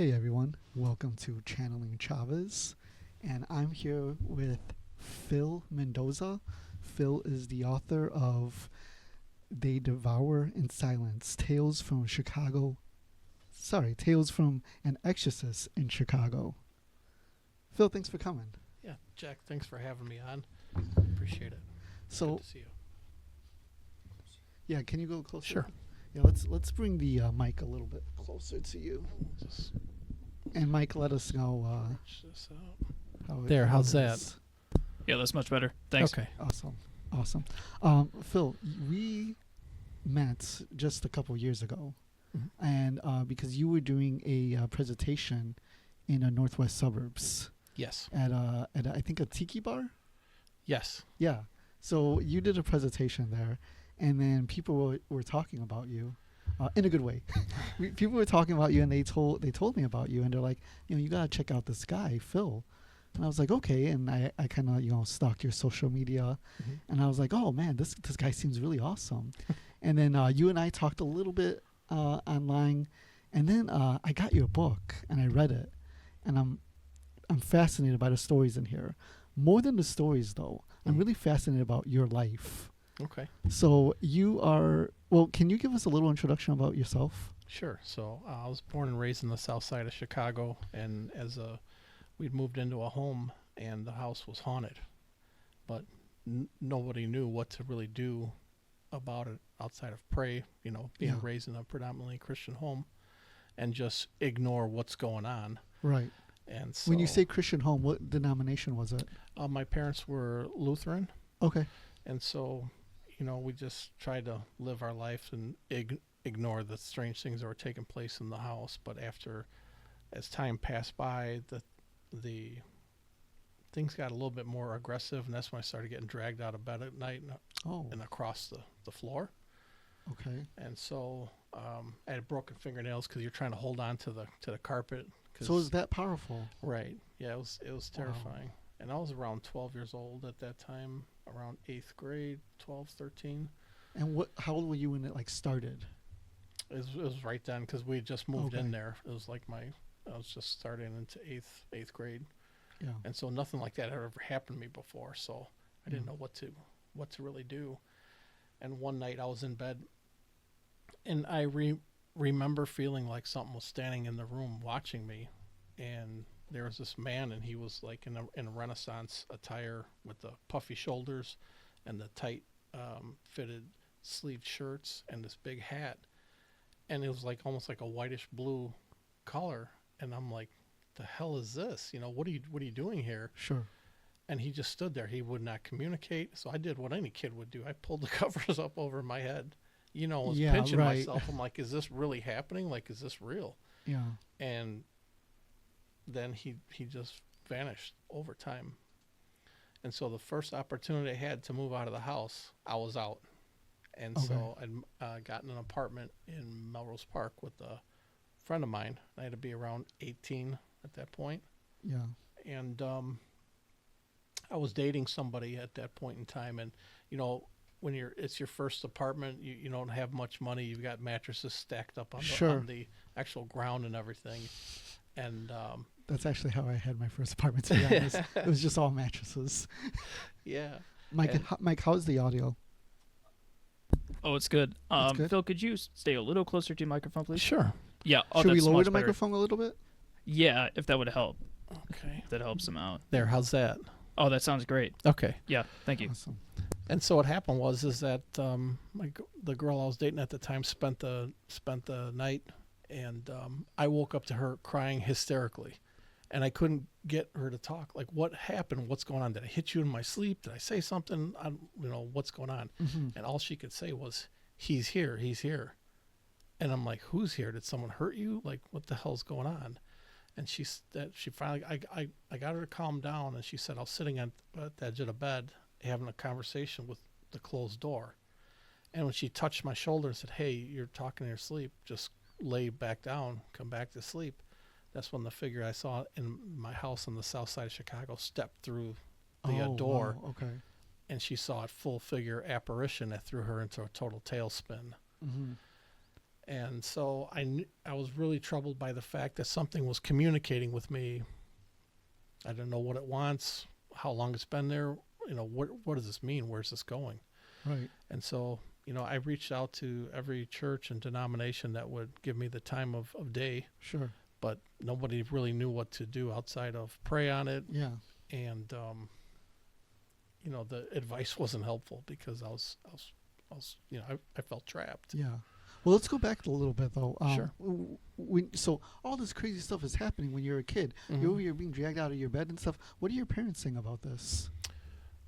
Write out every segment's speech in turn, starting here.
Hey everyone, welcome to Channeling Chavez, and I'm here with Phil Mendoza. Phil is the author of They Devour in Silence, Tales from an Exorcist in Chicago. Phil, thanks for coming. Yeah, Jack, thanks for having me on. Appreciate it. So, Good to see you. yeah, can you go closer? Sure. Yeah, let's bring the mic a little bit closer to you. Just And Mike, let us know switch this out. how it There, how's is. Yeah, that's much better. Thanks. Okay. Awesome. Phil, we met just a couple years ago, and because you were doing a presentation in the northwest suburbs Yes. at I think a tiki bar. Yes. Yeah. So you did a presentation there, and then people were talking about you. In a good way. People were talking about you, and they told me about you, and they're like, you gotta check out this guy, Phil. And I was like, okay, and I kind of stalked your social media, and I was like, oh man, this guy seems really awesome. And then you and I talked a little bit online, and then I got your book and I read it, and I'm fascinated by the stories in here. More than the stories, though, I'm really fascinated about your life. Okay. So can you give us a little introduction about yourself? Sure. So I was born and raised in the south side of Chicago, and we'd moved into a home, and the house was haunted, but nobody knew what to really do about it outside of pray. Being raised in a predominantly Christian home, and just ignore what's going on. Right. And so, when you say Christian home, what denomination was it? my parents were Lutheran. Okay. And so, we just tried to live our life and ignore the strange things that were taking place in the house. But as time passed by, the things got a little bit more aggressive, and that's when I started getting dragged out of bed at night and across the floor. Okay. And so I had broken fingernails because you're trying to hold on to the carpet. So is that powerful? Right. Yeah, it was terrifying. Wow. And I was around 12 years old at that time, around 8th grade, 12, 13. And how old were you when it started? It was right then, because we had just moved in there. It was like I was just starting into 8th grade. Yeah. And so nothing like that had ever happened to me before. So I didn't know what to really do. And one night I was in bed, and I remember feeling like something was standing in the room watching me. And there was this man, and he was like in a Renaissance attire with the puffy shoulders and the tight fitted sleeved shirts and this big hat. And it was almost like a whitish blue color. And I'm like, the hell is this? What are you doing here? Sure. And he just stood there. He would not communicate. So I did what any kid would do. I pulled the covers up over my head. I was pinching myself. I'm like, is this really happening? Is this real? Yeah. And then he just vanished over time. And so the first opportunity I had to move out of the house, I was out. And so I'd gotten an apartment in Melrose Park with a friend of mine. I had to be around 18 at that point. Yeah. And I was dating somebody at that point in time. And, when it's your first apartment, you don't have much money. You've got mattresses stacked up on the actual ground and everything. And that's actually how I had my first apartment, to be honest. It was just all mattresses. Yeah. Mike, how's the audio? Oh, it's good. It's good? Phil, could you stay a little closer to your microphone, please? Sure. Yeah. Oh, Should we that's lower much the better. microphone a little bit? Yeah, if that would help. Okay. That helps him out. There, how's that? Oh, that sounds great. Okay. Yeah, thank you. Awesome. And so what happened was that the girl I was dating at the time spent the night, and I woke up to her crying hysterically, and I couldn't get her to talk. Like, what happened? What's going on? Did I hit you in my sleep? Did I say something? What's going on? Mm-hmm. And all she could say was, "He's here. He's here." And I'm like, "Who's here? Did someone hurt you? Like, what the hell's going on?" And she finally, I got her to calm down, and she said, I was sitting at the edge of the bed having a conversation with the closed door. And when she touched my shoulder and said, "Hey, you're talking in your sleep, just lay back down, come back to sleep," that's when the figure I saw in my house on the south side of Chicago stepped through the door. Wow. Okay. And she saw a full figure apparition that threw her into a total tailspin. Mm-hmm. And so I was really troubled by the fact that something was communicating with me. I don't know what it wants, how long it's been there. What does this mean? Where's this going? Right. And so, I reached out to every church and denomination that would give me the time of day, Sure. but nobody really knew what to do outside of pray on it. Yeah. And, the advice wasn't helpful because I felt trapped. Yeah. Well, let's go back a little bit though. Sure. So all this crazy stuff is happening when you're a kid. Mhm. You're over here being dragged out of your bed and stuff. What are your parents saying about this?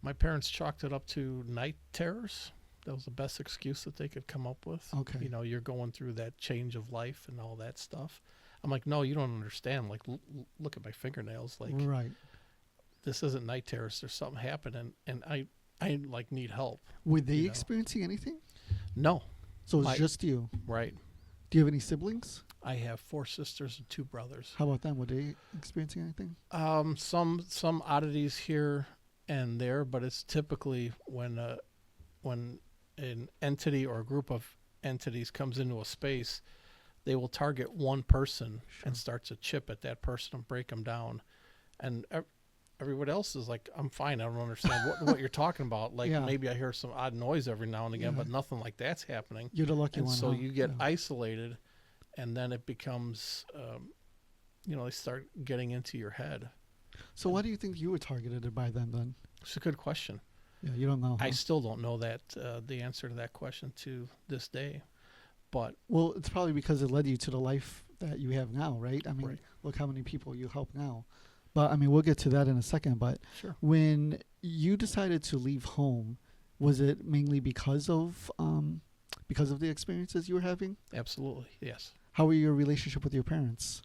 My parents chalked it up to night terrors. That was the best excuse that they could come up with. Okay. You're going through that change of life and all that stuff. I'm like, no, you don't understand. Like, look at my fingernails. Like, Right. this isn't night terrors. There's something happening, and I like need help. Were they you know. experiencing anything? No, So it's just you. right. Do you have any siblings? I have 4 sisters and 2 brothers. How about them? Were they experiencing anything? Some oddities here and there, but it's typically when an entity or a group of entities comes into a space, they will target one person and start to chip at that person and break them down. And everyone else is like, I'm fine. I don't understand what you're talking about. Like, Yeah. maybe I hear some odd noise every now and again, Yeah. but nothing like that's happening. You're the lucky And one. so huh? you get Yeah. isolated, and then it becomes, they start getting into your head. So why do you think you were targeted by them then? It's a good question. Yeah, you don't know. I huh? still don't know the answer to that question to this day. But Well, it's probably because it led you to the life that you have now, right? I mean, Right. look how many people you help now. But I mean, we'll get to that in a second. But sure. when you decided to leave home, was it mainly because of the experiences you were having? Absolutely. Yes. How were your relationship with your parents?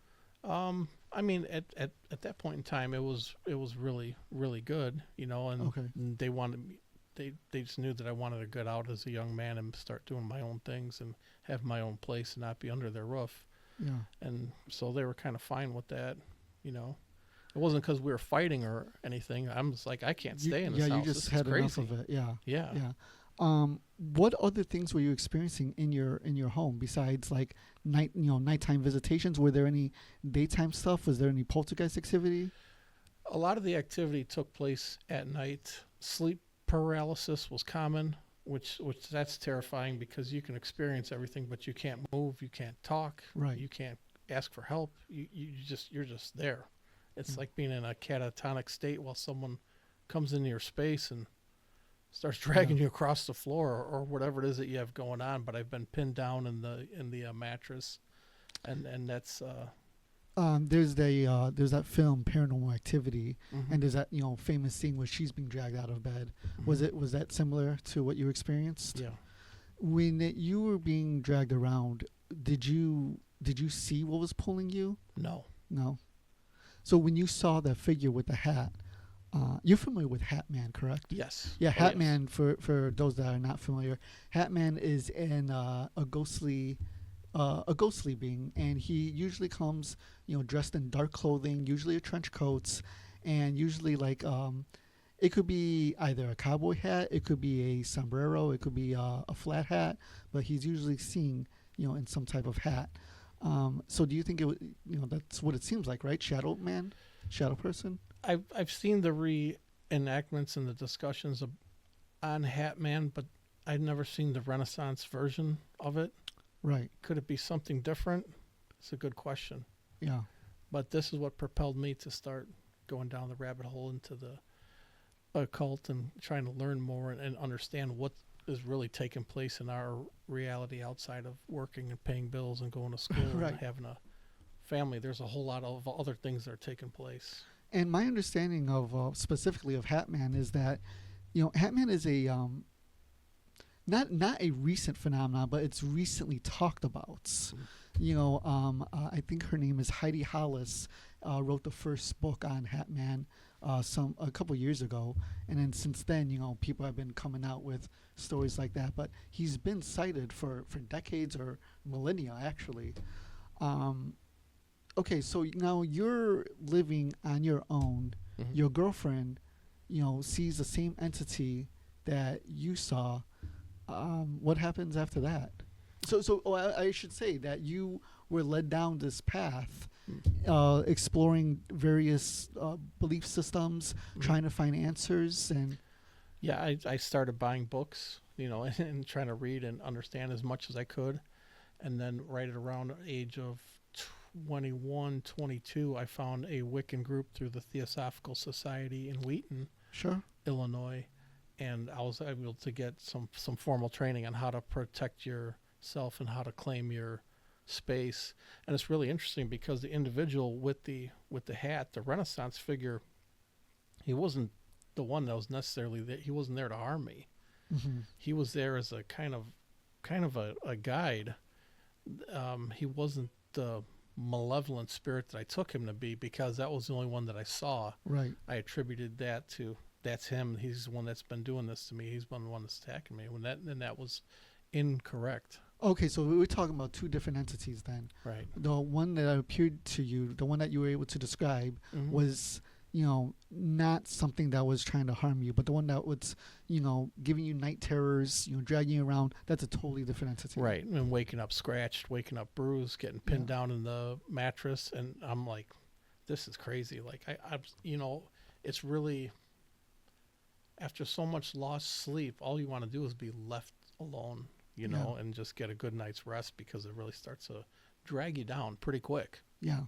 I mean, at that point in time, it was really, really good, and Okay. they wanted me, they just knew that I wanted to get out as a young man and start doing my own things and have my own place and not be under their roof. Yeah. And so they were kind of fine with that, It wasn't because we were fighting or anything. I'm just like, I can't stay in this house. You just This is had enough crazy. of it. Yeah. Yeah. Yeah. What other things were you experiencing in your home besides like nighttime visitations? Were there any daytime stuff? Was there any poltergeist activity? A lot of the activity took place at night. Sleep paralysis was common, which that's terrifying because you can experience everything, but you can't move, you can't talk, Right. you can't ask for help. You're just there. It's Mm. like being in a catatonic state while someone comes into your space and starts dragging you across the floor or whatever it is that you have going on. But I've been pinned down in the mattress, and that's There's that film Paranormal Activity, mhm. and there's that famous scene where she's being dragged out of bed. Mhm. Was that similar to what you experienced? Yeah. When you were being dragged around, did you see what was pulling you? No. No. So when you saw that figure with the hat, you're familiar with Hat Man, correct? Yes. Yeah, Oh, Hat yes. Man, for those that are not familiar, Hat Man is a ghostly being, and he usually comes, dressed in dark clothing, usually a trench coats, and usually like it could be either a cowboy hat, it could be a sombrero, it could be a flat hat, but he's usually seen, in some type of hat. So do you think that's what it seems like, right? Shadow man, shadow person. I've seen the reenactments and the discussions on Hat Man, but I've never seen the Renaissance version of it. Right. Could it be something different? It's a good question. Yeah. But this is what propelled me to start going down the rabbit hole into the occult and trying to learn more and understand what is really taking place in our reality outside of working and paying bills and going to school Right. and having a family. There's a whole lot of other things that are taking place. And my understanding of specifically of Hat Man is that, Hat Man is a not a recent phenomenon, but it's recently talked about. I think her name is Heidi Hollis. Wrote the first book on Hat Man a couple years ago, and then since then, people have been coming out with stories like that. But he's been cited for decades or millennia, actually. Okay, so now you're living on your own. Mhm. Your girlfriend, sees the same entity that you saw. What happens after that? I should say that you were led down this path, Mm. exploring various belief systems, Mhm. trying to find answers, and Yeah, I started buying books, and trying to read and understand as much as I could. And then right at around the age of 21, 22, I found a Wiccan group through the Theosophical Society in Wheaton, sure, Illinois. And I was able to get some formal training on how to protect yourself and how to claim your space. And it's really interesting because the individual with the hat, the Renaissance figure, he wasn't the one that was necessarily there. He wasn't there to harm me. hmm He was there as a kind of a guide. He wasn't the malevolent spirit that I took him to be because that was the only one that I saw. right. I attributed that to that's him. He's the one that's been doing this to me. He's been the one that's attacking me. That was incorrect. Okay, so we were talking about two different entities then. Right. The one that appeared to you, the one that you were able to describe, Mhm. was, not something that was trying to harm you, but the one that was, giving you night terrors, dragging you around. That's a totally different entity. Right. And waking up scratched, waking up bruised, getting pinned Yeah. down in the mattress, and I'm like, this is crazy. Like it's really after so much lost sleep, all you want to do is be left alone, and just get a good night's rest because it really starts to drag you down pretty quick. Yeah.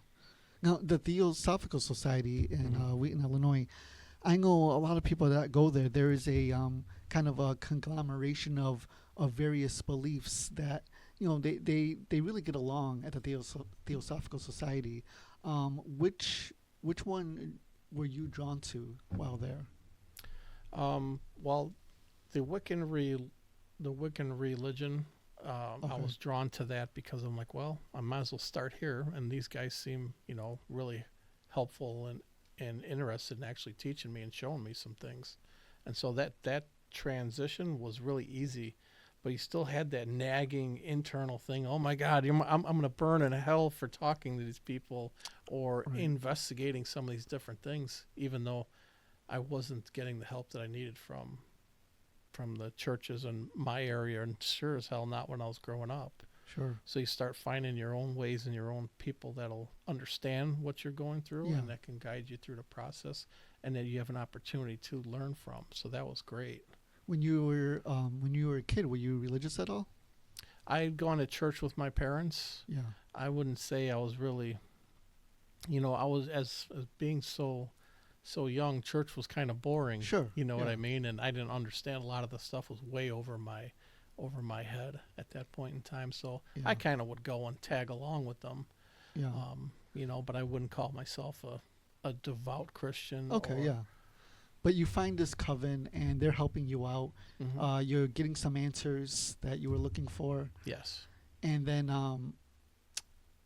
Now, the Theosophical Society in Mhm. Wheaton, Illinois, I know a lot of people that go there. There is a kind of a conglomeration of various beliefs that, they really get along at the Theosophical Society. Which one were you drawn to while there? Well, the the Wiccan religion, I Okay. was drawn to that because I'm like, well, I might as well start here, and these guys seem, really helpful and interested in actually teaching me and showing me some things, and so that transition was really easy, but he still had that nagging internal thing. Oh my God, I'm going to burn in hell for talking to these people or Right. investigating some of these different things, even though I wasn't getting the help that I needed from the churches in my area, and sure as hell not when I was growing up. Sure. So you start finding your own ways and your own people that'll understand what you're going through Yeah. and that can guide you through the process, and then you have an opportunity to learn from. So that was great. When you were a kid, were you religious at all? I had gone to church with my parents. Yeah. I wouldn't say I was really, I was as being so young, church was kind of boring. Sure. You know what Yeah. I mean? And I didn't understand a lot of the stuff was way over my head at that point in time. So Yeah. I kind of would go and tag along with them, Yeah. but I wouldn't call myself a devout Christian. Okay. Yeah. But you find this coven, and they're helping you out. Mhm. You're getting some answers that you were looking for, Yes. and then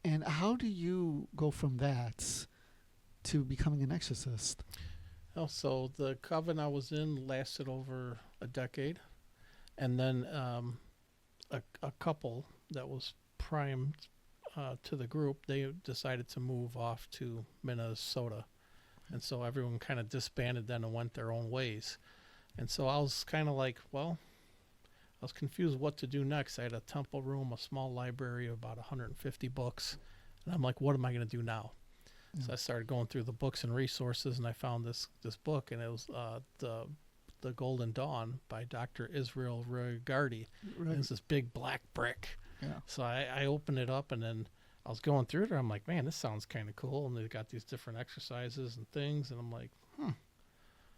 and how do you go from that to becoming an exorcist? Oh, so the coven I was in lasted over a decade, and then a couple that was primed to the group, they decided to move off to Minnesota, and so everyone kind of disbanded then and went their own ways. And so I was kind of like, well, I was confused what to do next. I had a temple room, a small library of about 150 books, and I'm like, what am I going to do now? So I started going through the books and resources, and I found this book, and it was the Golden Dawn by Dr. Israel Regardi. Right. It's this big black brick. Yeah. So I opened it up, and then I was going through it, and I'm like, man, this sounds kind of cool. And they got these different exercises and things, and I'm like,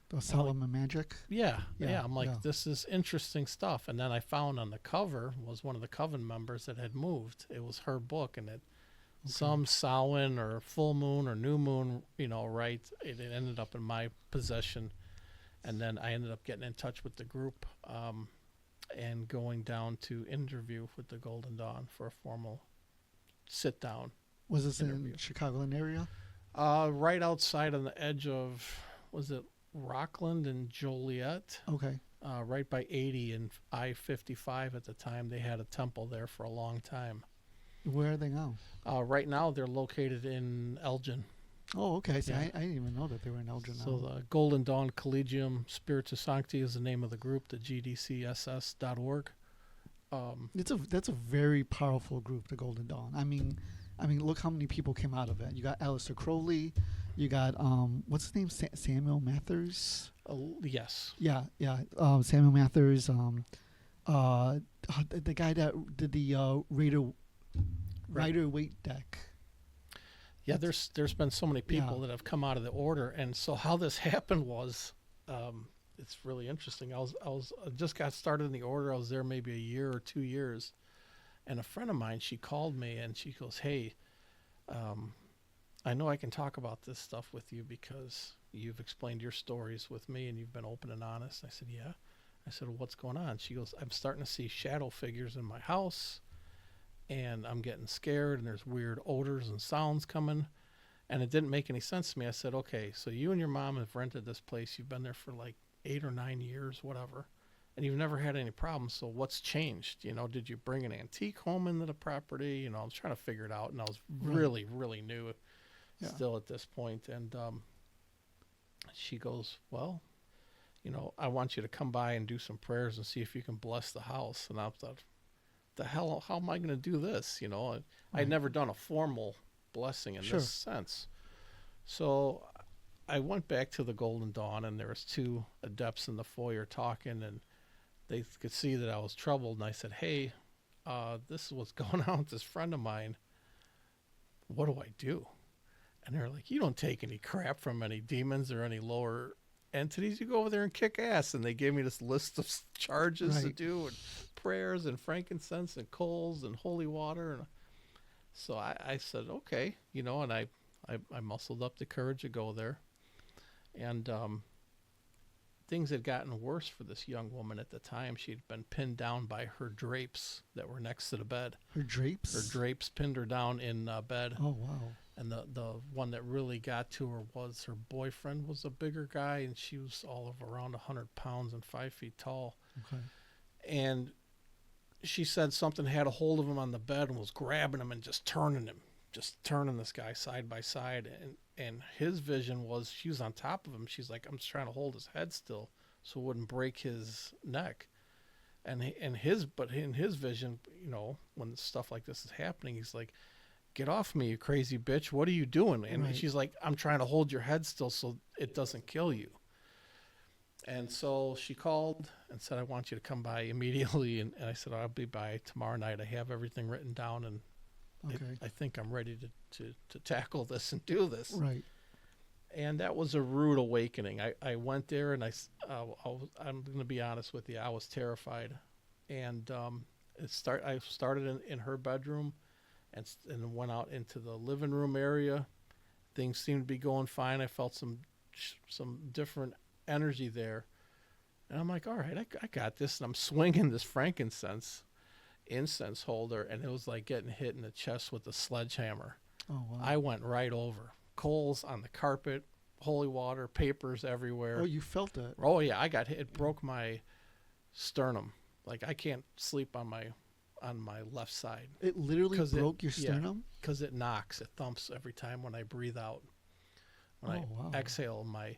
The Solomon Magic. yeah. Yeah, I'm like, yeah. this is interesting stuff. And then I found on the cover was one of the coven members that had moved. It was her book, and it some Samhain or full moon or new moon, right? It ended up in my possession, and then I ended up getting in touch with the group and going down to interview with the Golden Dawn for a formal sit down. Was this Interview. in Chicagoland area? Right outside on the edge of, was it Rockland and Joliet? Okay. Right by 80 and I-55 at the time. They had a temple there for a long time. Where are they now? Right now, they're located in Elgin. Oh, okay. See, Yeah. I didn't even know that they were in Elgin now. So the Golden Dawn Collegium Spiritus Sancti is the name of the group, the gdcss.org. That's a very powerful group, the Golden Dawn. I mean, look how many people came out of it. You got Aleister Crowley, you got what's his name, Samuel Mathers. Yes. Yeah, yeah. Samuel Mathers. The guy that did the Rider Waite deck. Yeah, there's been so many people that have come out of the order, and so how this happened was, it's really interesting. I just got started in the order. I was there maybe a year or 2 years, and a friend of mine, she called me and she goes, "Hey, I know I can talk about this stuff with you because you've explained your stories with me and you've been open and honest." I said, "Yeah." I said, "Well, what's going on?" She goes, "I'm starting to see shadow figures in my house, and I'm getting scared, and there's weird odors and sounds coming." And it didn't make any sense to me. I said, "Okay, so you and your mom have rented this place. You've been there for like 8 or 9 years, whatever, and you've never had any problems. So what's changed? Did you bring an antique home into the property?" I was trying to figure it out, and I was really, really new still at this point. And she goes, "Well, I want you to come by and do some prayers and see if you can bless the house." And I thought, the hell, how am I going to do this? I'd never done a formal blessing in this sense. So I went back to the Golden Dawn, and there was 2 adepts in the foyer talking, and they could see that I was troubled. And I said, "Hey, this is what's going on with this friend of mine. What do I do?" And they're like, "You don't take any crap from any demons or any lower entities. You go over there and kick ass." And they gave me this list of charges to do, and prayers and frankincense and coals and holy water. And so I said, okay, and I muscled up the courage to go there. And things had gotten worse for this young woman at the time. She'd been pinned down by her drapes that were next to the bed. Her drapes? Her drapes pinned her down in bed. Oh, wow. And the one that really got to her was her boyfriend was a bigger guy, and she was all of around 100 pounds and 5 feet tall. Okay. And she said something had a hold of him on the bed and was grabbing him and just turning this guy side by side. And his vision was she was on top of him. She's like, "I'm just trying to hold his head still so it wouldn't break his neck." And in his vision, when stuff like this is happening, he's like, "Get off me, you crazy bitch. What are you doing?" And she's like, "I'm trying to hold your head still so it doesn't kill you." And so she called and said, "I want you to come by immediately." And I said, "I'll be by tomorrow night. I have everything written down, and I think I'm ready to tackle this and do this." Right. And that was a rude awakening. I went there, and I'm going to be honest with you, I was terrified. And I started in her bedroom and went out into the living room area. Things seemed to be going fine. I felt some different energy there. And I'm like, all right, I got this. And I'm swinging this frankincense incense holder, and it was like getting hit in the chest with a sledgehammer. Oh, wow. I went right over. Coals on the carpet, holy water, papers everywhere. Oh, you felt it? Oh, yeah, I got hit. It broke my sternum. Like, I can't sleep on my left side. It literally broke your sternum? Because it knocks. It thumps every time when I breathe out. When I exhale, my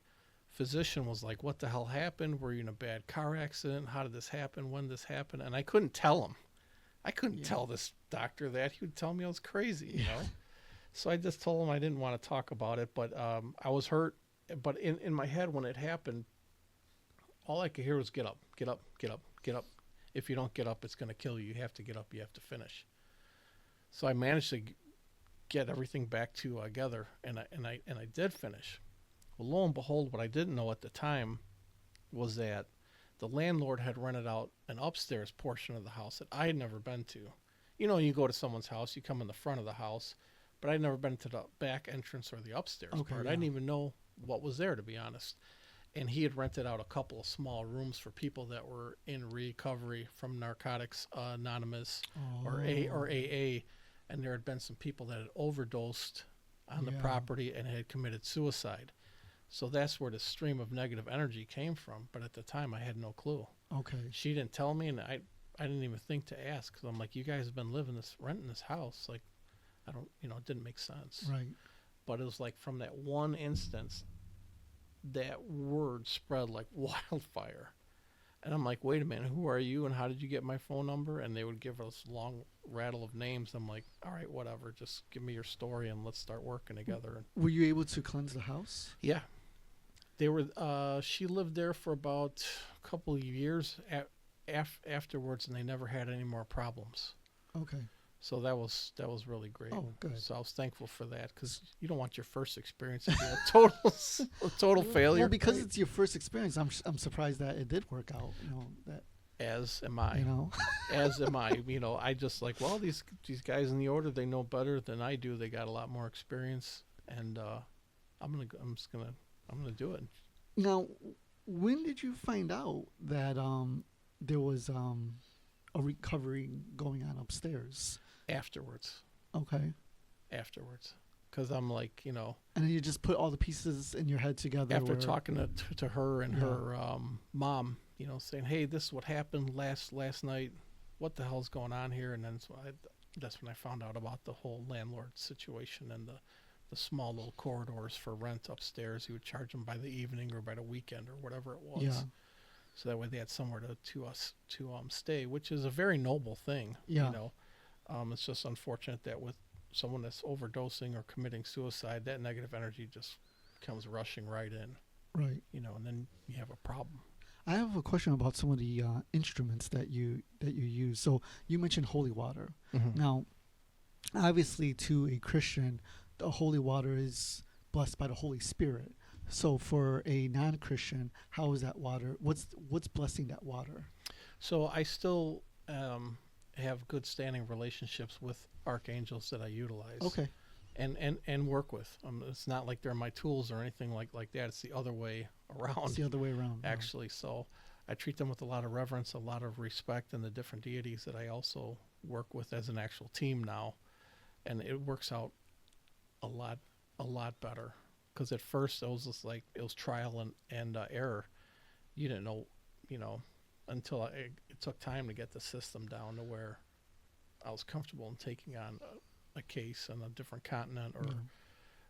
physician was like, "What the hell happened? Were you in a bad car accident? How did this happen? When did this happen?" And I couldn't tell him. I couldn't tell this doctor that. He would tell me I was crazy, So I just told him I didn't want to talk about it, but I was hurt. But in my head when it happened, all I could hear was, "Get up, get up, get up, get up. If you don't get up, it's going to kill you. You have to get up. You have to finish." So I managed to get everything back together, and I did finish. Well, lo and behold, what I didn't know at the time was that the landlord had rented out an upstairs portion of the house that I had never been to. You go to someone's house, you come in the front of the house, but I'd never been to the back entrance or the upstairs part. I didn't even know what was there, to be honest. And he had rented out a couple of small rooms for people that were in recovery from Narcotics Anonymous or AA, and there had been some people that had overdosed on the property and had committed suicide. So that's where the stream of negative energy came from. But at the time, I had no clue. Okay. She didn't tell me, and I didn't even think to ask. Because I'm like, you guys have been renting this house. Like, I don't, it didn't make sense. Right. But it was like from that one instance, that word spread like wildfire. And I'm like, wait a minute, who are you and how did you get my phone number? And they would give us a long rattle of names. I'm like, all right, whatever. Just give me your story and let's start working together. And Were you able to cleanse the house? yeah, they were. She lived there for about a couple of years afterwards, and they never had any more problems. Okay. So that was really great. Oh, good. So I was thankful for that because you don't want your first experience to be a total failure. Well, because it's your first experience, I'm surprised that it did work out. That As am I. you know. As am I. I just like, well, these guys in the order, they know better than I do. They got a lot more experience, and I'm gonna do it. Now, when did you find out that there was a recovery going on upstairs? Afterwards, Okay. because I'm like, And then you just put all the pieces in your head together. after where- talking to her and Yeah. her mom, saying, hey, this is what happened last night. What the hell's going on here? And then that's when I found out about the whole landlord situation and the small little corridors for rent upstairs. He would charge them by the evening or by the weekend or whatever it was. Yeah. So that way they had somewhere to stay, which is a very noble thing. Yeah. It's just unfortunate that with someone that's overdosing or committing suicide, that negative energy just comes rushing right in, Right. and then you have a problem. I have a question about some of the instruments that you use. So you mentioned holy water. Now, obviously, to a Christian, the holy water is blessed by the Holy Spirit. So for a non-Christian, how is that water? What's blessing that water? So I still have good standing relationships with archangels that I utilize. Okay. And work with. It's not like they're my tools or anything like that. It's the other way around. It's the other way around. yeah. Actually. So I treat them with a lot of reverence, a lot of respect, and the different deities that I also work with as an actual team now, and it works out a lot better. Because at first it was just like it was trial and error. You didn't know, until it took time to get the system down to where I was comfortable in taking on a case on a different continent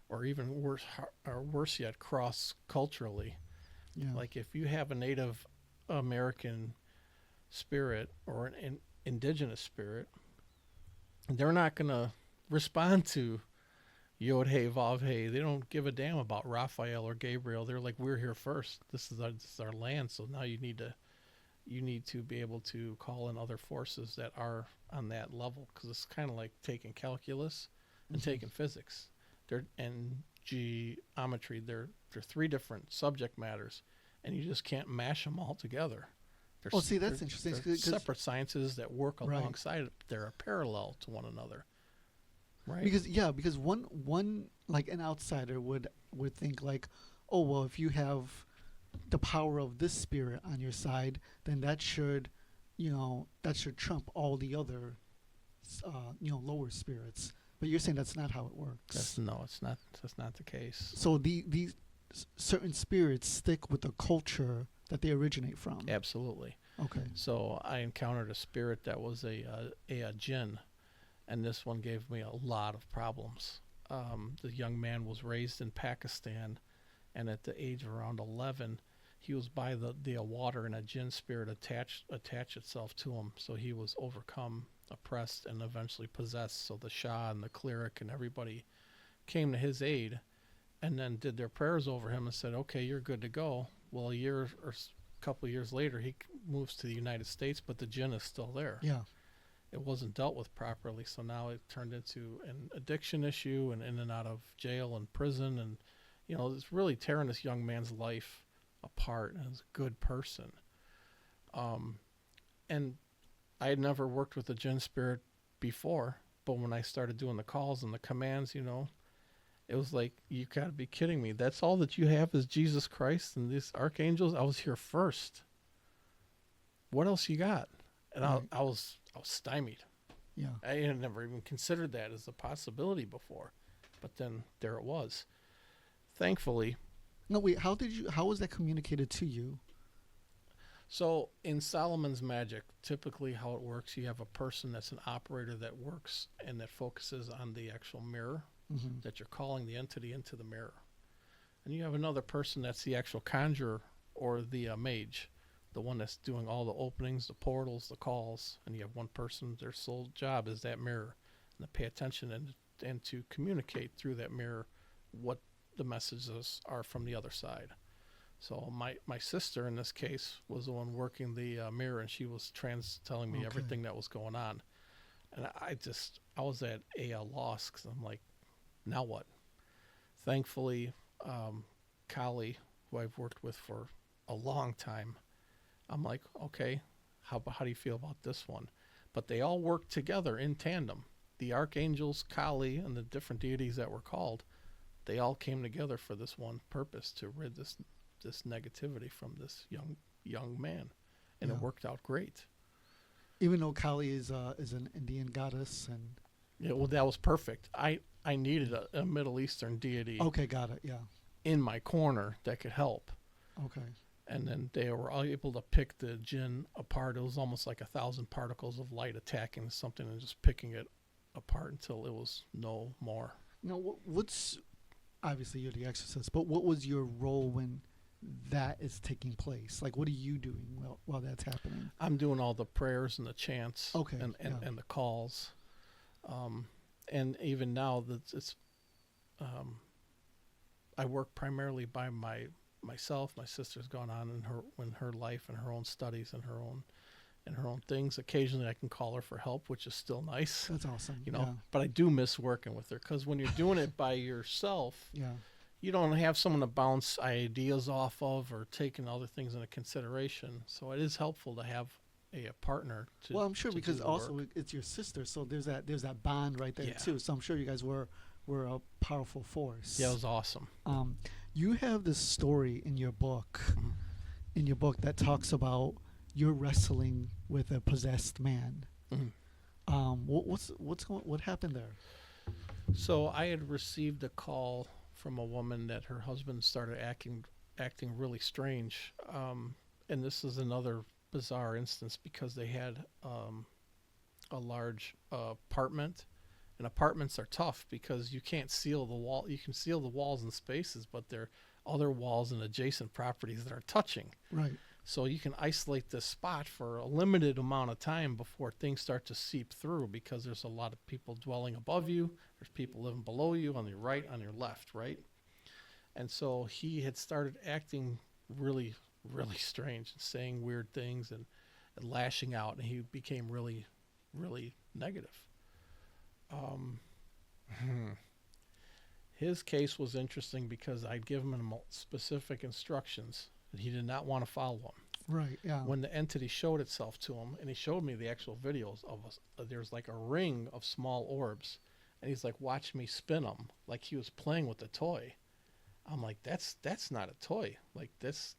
or even worse yet, cross culturally. Yeah. Like if you have a Native American spirit or an indigenous spirit, they're not going to respond to Yod Hey Vav Hey. They don't give a damn about Raphael or Gabriel. They're like, we're here first. This is our land. So now you need to be able to call in other forces that are on that level, because it's kind of like taking calculus and taking physics. And geometry. They're three different subject matters, and you just can't mash them all together. Oh, see, that's interesting. They're 'cause- separate sciences that work Right. alongside. They're parallel to one another. Right. Because one like an outsider would think like, oh well, if you have the power of this spirit on your side, then that should trump all the other lower spirits. But you're saying that's not how it works. It's not. That's not the case. So these certain spirits stick with the culture that they originate from. Absolutely. Okay. So I encountered a spirit that was a jinn, and this one gave me a lot of problems. The young man was raised in Pakistan, and at the age of around 11, he was by the water, and a jinn spirit attached itself to him. So he was overcome, oppressed, and eventually possessed. So the Shah and the cleric and everybody came to his aid, and then did their prayers over him and said, "Okay, you're good to go." Well, a year or a couple of years later, he moves to the United States, but the jinn is still there. Yeah. It wasn't dealt with properly, so now it turned into an addiction issue and in and out of jail and prison, and it's really tearing this young man's life apart. And he's a good person, and I had never worked with a jinn spirit before, but when I started doing the calls and the commands, it was like, you gotta be kidding me. That's all that you have is Jesus Christ and these archangels? I was here first. What else you got? And Right. I was stymied. Yeah. I had never even considered that as a possibility before. But then there it was. Thankfully. No, wait. How was that communicated to you? So in Solomon's magic, typically how it works, you have a person that's an operator that works and that focuses on the actual mirror, Mm-hmm. that you're calling the entity into the mirror. And you have another person that's the actual conjurer or the mage, the one that's doing all the openings, the portals, the calls, and you have one person, their sole job is that mirror, and to pay attention and to communicate through that mirror what the messages are from the other side. So my sister in this case was the one working the mirror, and she was telling me everything that was going on, and I was at a loss because I'm like, now what? Thankfully, Kali, who I've worked with for a long time, I'm like, okay, how do you feel about this one? But they all work together in tandem. The archangels, Kali, and the different deities that were called, they all came together for this one purpose, to rid this negativity from this young man, and it worked out great. Even though Kali is an Indian goddess, and Yeah, well, that was perfect. I needed a Middle Eastern deity okay, got it. Yeah. in my corner that could help. Okay. And then they were all able to pick the jinn apart. It was almost like 1,000 particles of light attacking something and just picking it apart until it was no more. Now, what's obviously you're the exorcist, but what was your role when that is taking place? Like, what are you doing while that's happening? I'm doing all the prayers and the chants, Okay, and the calls, and even now I work primarily by myself. My sister's gone on in her life and her own studies and her own things. Occasionally I can call her for help, which is still nice. That's awesome. But I do miss working with her, because when you're doing it by yourself, Yeah. you don't have someone to bounce ideas off of or taking other things into consideration. So it is helpful to have a partner to. Well, I'm sure to because do the also work. it's your sister, so there's that bond right there Yeah. too. So I'm sure you guys were a powerful force. Yeah, it was awesome. You have this story in your book, Mhm. that talks about you're wrestling with a possessed man. Mhm. What happened there? So I had received a call from a woman that her husband started acting really strange, and this is another bizarre instance because they had a large apartment, and apartments are tough because you can't seal the wall. You can seal the walls and spaces, but there are other walls and adjacent properties that are touching. Right. So you can isolate this spot for a limited amount of time before things start to seep through, because there's a lot of people dwelling above you. There's people living below you, on your right, on your left, right? And so he had started acting really, really strange and saying weird things and lashing out, and he became really, really negative. His case was interesting because I'd given him specific instructions that he did not want to follow them. Right. Yeah. When the entity showed itself to him, and he showed me the actual videos of us, there's like a ring of small orbs, and he's like, watch me spin them, like he was playing with a toy. I'm like, that's not a toy. Like, this,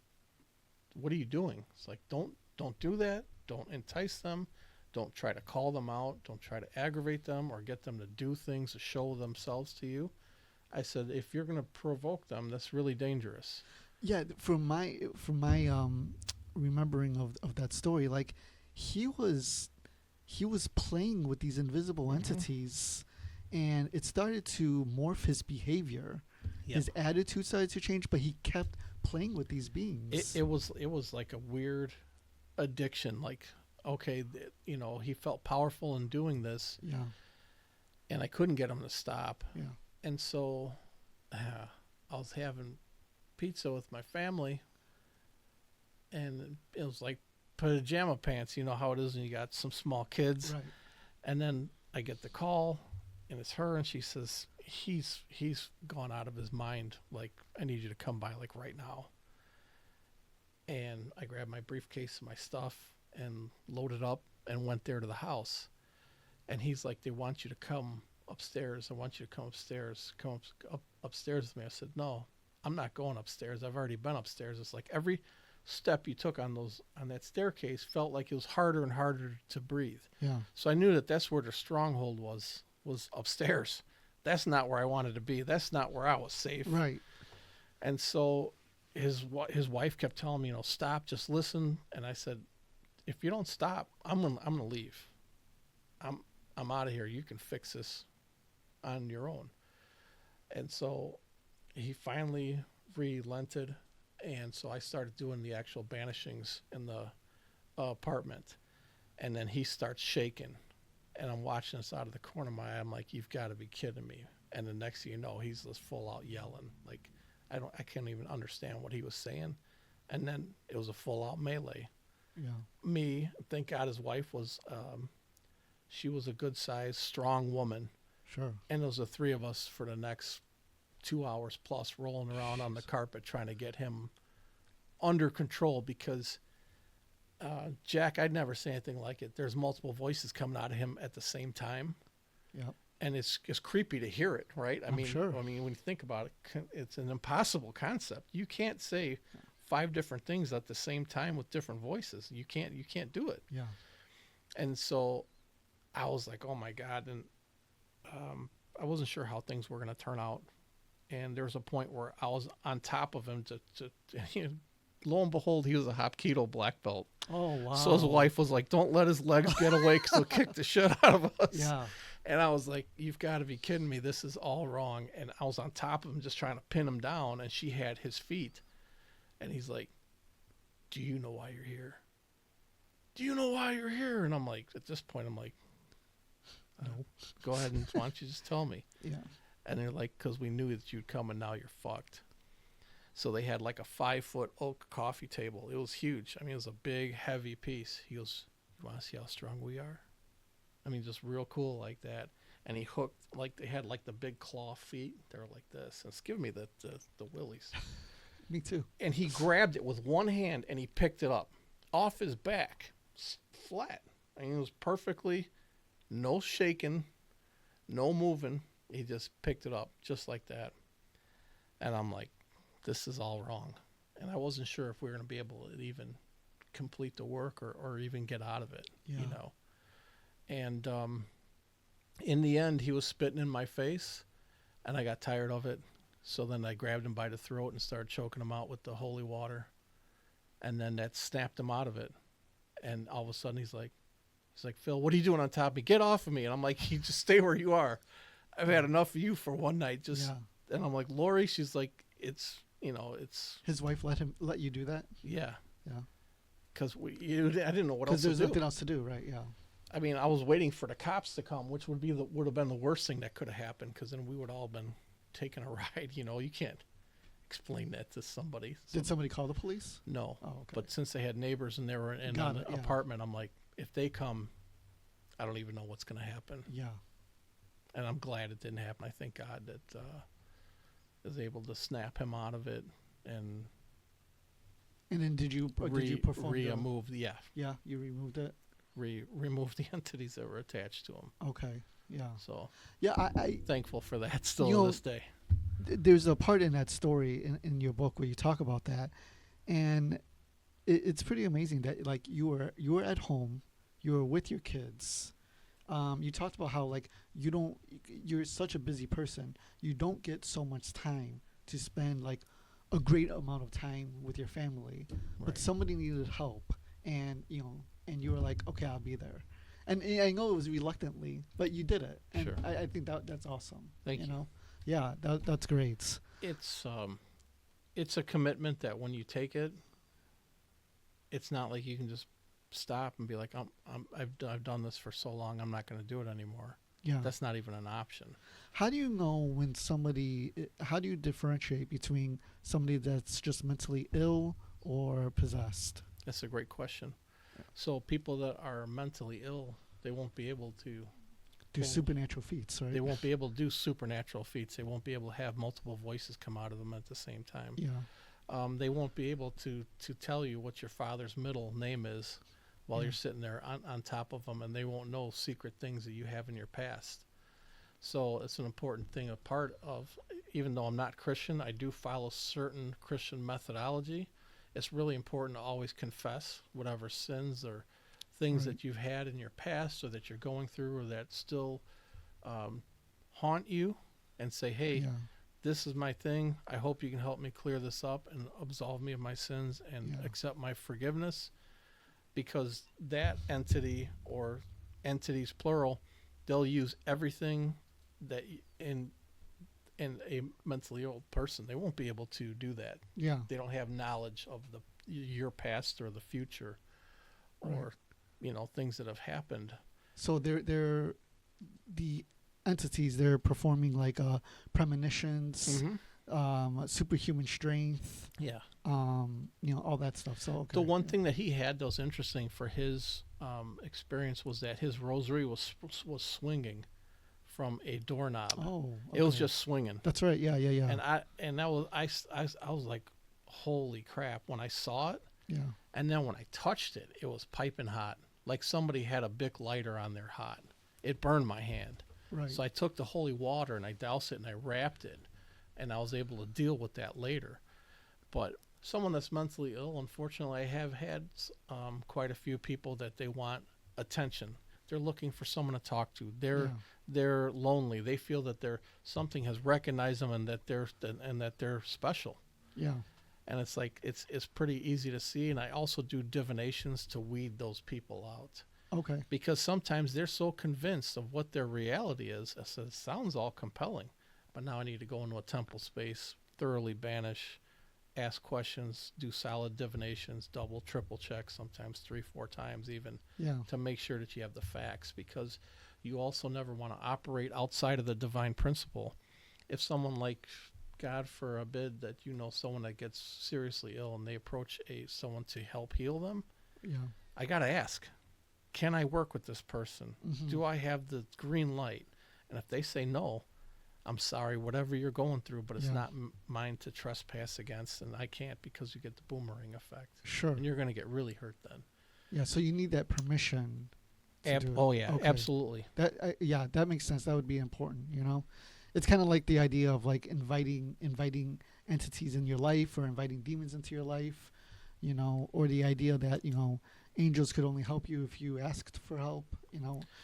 what are you doing? It's like, don't do that. Don't entice them. Don't try to call them out. Don't try to aggravate them or get them to do things to show themselves to you. I said, if you're going to provoke them, that's really dangerous. Yeah. From my remembering of that story, like he was playing with these invisible entities, and it started to morph his behavior. Yep. His attitude started to change, but he kept playing with these beings. It was like a weird addiction. Like, okay, he felt powerful in doing this, Yeah. and I couldn't get him to stop. Yeah. And so I was having pizza with my family, and it was like pajama pants. You know how it is when you got some small kids. Right. And then I get the call, and it's her, and she says, he's gone out of his mind. Like, I need you to come by, like, right now. And I grabbed my briefcase and my stuff and loaded up and went there to the house. And he's like, they want you to come upstairs. I want you to come upstairs. Come up upstairs with me. I said, no, I'm not going upstairs. I've already been upstairs. It's like every step you took on that staircase felt like it was harder and harder to breathe. Yeah. So I knew that that's where the stronghold was upstairs. That's not where I wanted to be. That's not where I was safe. Right. And so his wife kept telling me, stop, just listen. And I said, if you don't stop, I'm gonna leave. I'm out of here. You can fix this on your own. And so he finally relented, And so I started doing the actual banishings in the apartment. And then he starts shaking. And I'm watching this out of the corner of my eye. I'm like, you've got to be kidding me. And the next thing you know, he's just full out yelling. Like, I can't even understand what he was saying. And then it was a full out melee. Yeah. Me, thank God his wife was, she was a good sized, strong woman. Sure. And it was the three of us for the next 2 hours plus rolling around on the carpet trying to get him under control because Jack, I'd never say anything like it. There's multiple voices coming out of him at the same time. Yep. And it's creepy to hear it, right? I'm sure. I mean, when you think about it, it's an impossible concept. You can't say 5 different things at the same time with different voices. You can't do it. Yeah. And so I was like, oh my God. And I wasn't sure how things were going to turn out. And there was a point where I was on top of him to lo and behold, he was a Hapkido black belt. Oh, wow. So his wife was like, don't let his legs get away because he'll kick the shit out of us. Yeah. And I was like, you've got to be kidding me. This is all wrong. And I was on top of him just trying to pin him down. And she had his feet. And he's like, do you know why you're here? Do you know why you're here? And I'm like, at this point, I'm like, no. Go ahead and why don't you just tell me? Yeah. And they're like, because we knew that you'd come and now you're fucked. So they had like a 5-foot oak coffee table. It was huge. I mean, it was a big, heavy piece. He goes, you want to see how strong we are? I mean, just real cool like that. And he hooked, like they had like the big claw feet. They were like this. And it's giving me the willies. Me too. And he grabbed it with one hand and he picked it up off his back, flat. I mean, it was perfectly, no shaking, no moving. He just picked it up just like that. And I'm like, this is all wrong. And I wasn't sure if we were going to be able to even complete the work or even get out of it, Yeah. you know. And in the end, he was spitting in my face, and I got tired of it. So then I grabbed him by the throat and started choking him out with the holy water. And then that snapped him out of it. And all of a sudden, he's like, Phil, what are you doing on top of me? Get off of me. And I'm like, you just stay where you are. I've had enough of you for one night. Just And I'm like, Lori, she's like, it's. His wife let you do that? Yeah. Yeah. Because I didn't know what else Because to do. there's nothing else to do, right? Yeah. I mean, I was waiting for the cops to come, which would have been the worst thing that could have happened, because then we would all been taking a ride. You know, you can't explain that to somebody. Did somebody call the police? No. Oh, okay. But since they had neighbors and they were in an apartment, I'm like, if they come, I don't even know what's going to happen. Yeah. And I'm glad it didn't happen. I thank God that I was able to snap him out of it and then did you perform remove? Yeah. Yeah, you removed it. Remove the entities that were attached to him. Okay. Yeah. So yeah, I thankful for that still to this day. There's a part in that story in your book where you talk about that, and it's pretty amazing that like you were at home, you were with your kids. You talked about how like you're such a busy person, you don't get so much time to spend like a great amount of time with your family, but somebody needed help, and you were like, okay, I'll be there. And I know it was reluctantly, but you did it. And sure. I think that's awesome. Thank you. Yeah, that's great. It's a commitment that when you take it, it's not like you can just stop and be like, I've done this for so long, I'm not going to do it anymore. Yeah. That's not even an option. How do you know when how do you differentiate between somebody that's just mentally ill or possessed? That's a great question. So people that are mentally ill, they won't be able to do supernatural feats, right? They won't be able to do supernatural feats. They won't be able to have multiple voices come out of them at the same time. Yeah. They won't be able to tell you what your father's middle name is while you're sitting there on top of them, and they won't know secret things that you have in your past. So it's an important thing. A part of, even though I'm not Christian, I do follow certain Christian methodology. It's really important to always confess whatever sins or things that you've had in your past or that you're going through or that still haunt you, and say, hey, this is my thing. I hope you can help me clear this up and absolve me of my sins and accept my forgiveness, because that entity or entities plural, they'll use everything that in and a mentally ill person, they won't be able to do that. Yeah. They don't have knowledge of your past or the future, or things that have happened. So they're the entities. They're performing like premonitions, superhuman strength. Yeah. All that stuff. So okay. The one thing that he had that was interesting for his experience was that his rosary was swinging from a doorknob. Oh, okay. It was just swinging. That's right. Yeah. And that was I was like, holy crap when I saw it. Yeah. And then when I touched it, it was piping hot, like somebody had a Bic lighter on their hot. It burned my hand. Right. So I took the holy water and I doused it and I wrapped it, and I was able to deal with that later. But someone that's mentally ill, unfortunately, I have had quite a few people that they want attention. They're looking for someone to talk to. They're lonely. They feel that something has recognized them and that they're special. Yeah. And it's like it's pretty easy to see. And I also do divinations to weed those people out. Okay. Because sometimes they're so convinced of what their reality is. I said, it sounds all compelling, but now I need to go into a temple space, thoroughly banish, ask questions, do solid divinations, double, triple check, sometimes 3-4 times even, to make sure that you have the facts, because you also never want to operate outside of the divine principle. If someone, like, God forbid, that someone that gets seriously ill and they approach someone to help heal them, I got to ask, can I work with this person? Mm-hmm. Do I have the green light? And if they say no, I'm sorry, whatever you're going through, but it's not mine to trespass against, and I can't, because you get the boomerang effect. Sure. And you're going to get really hurt then. Yeah, so you need that permission. Oh, yeah, okay. Absolutely. That makes sense. That would be important, It's kind of like the idea of like inviting entities in your life, or inviting demons into your life, or the idea that, angels could only help you if you asked for help.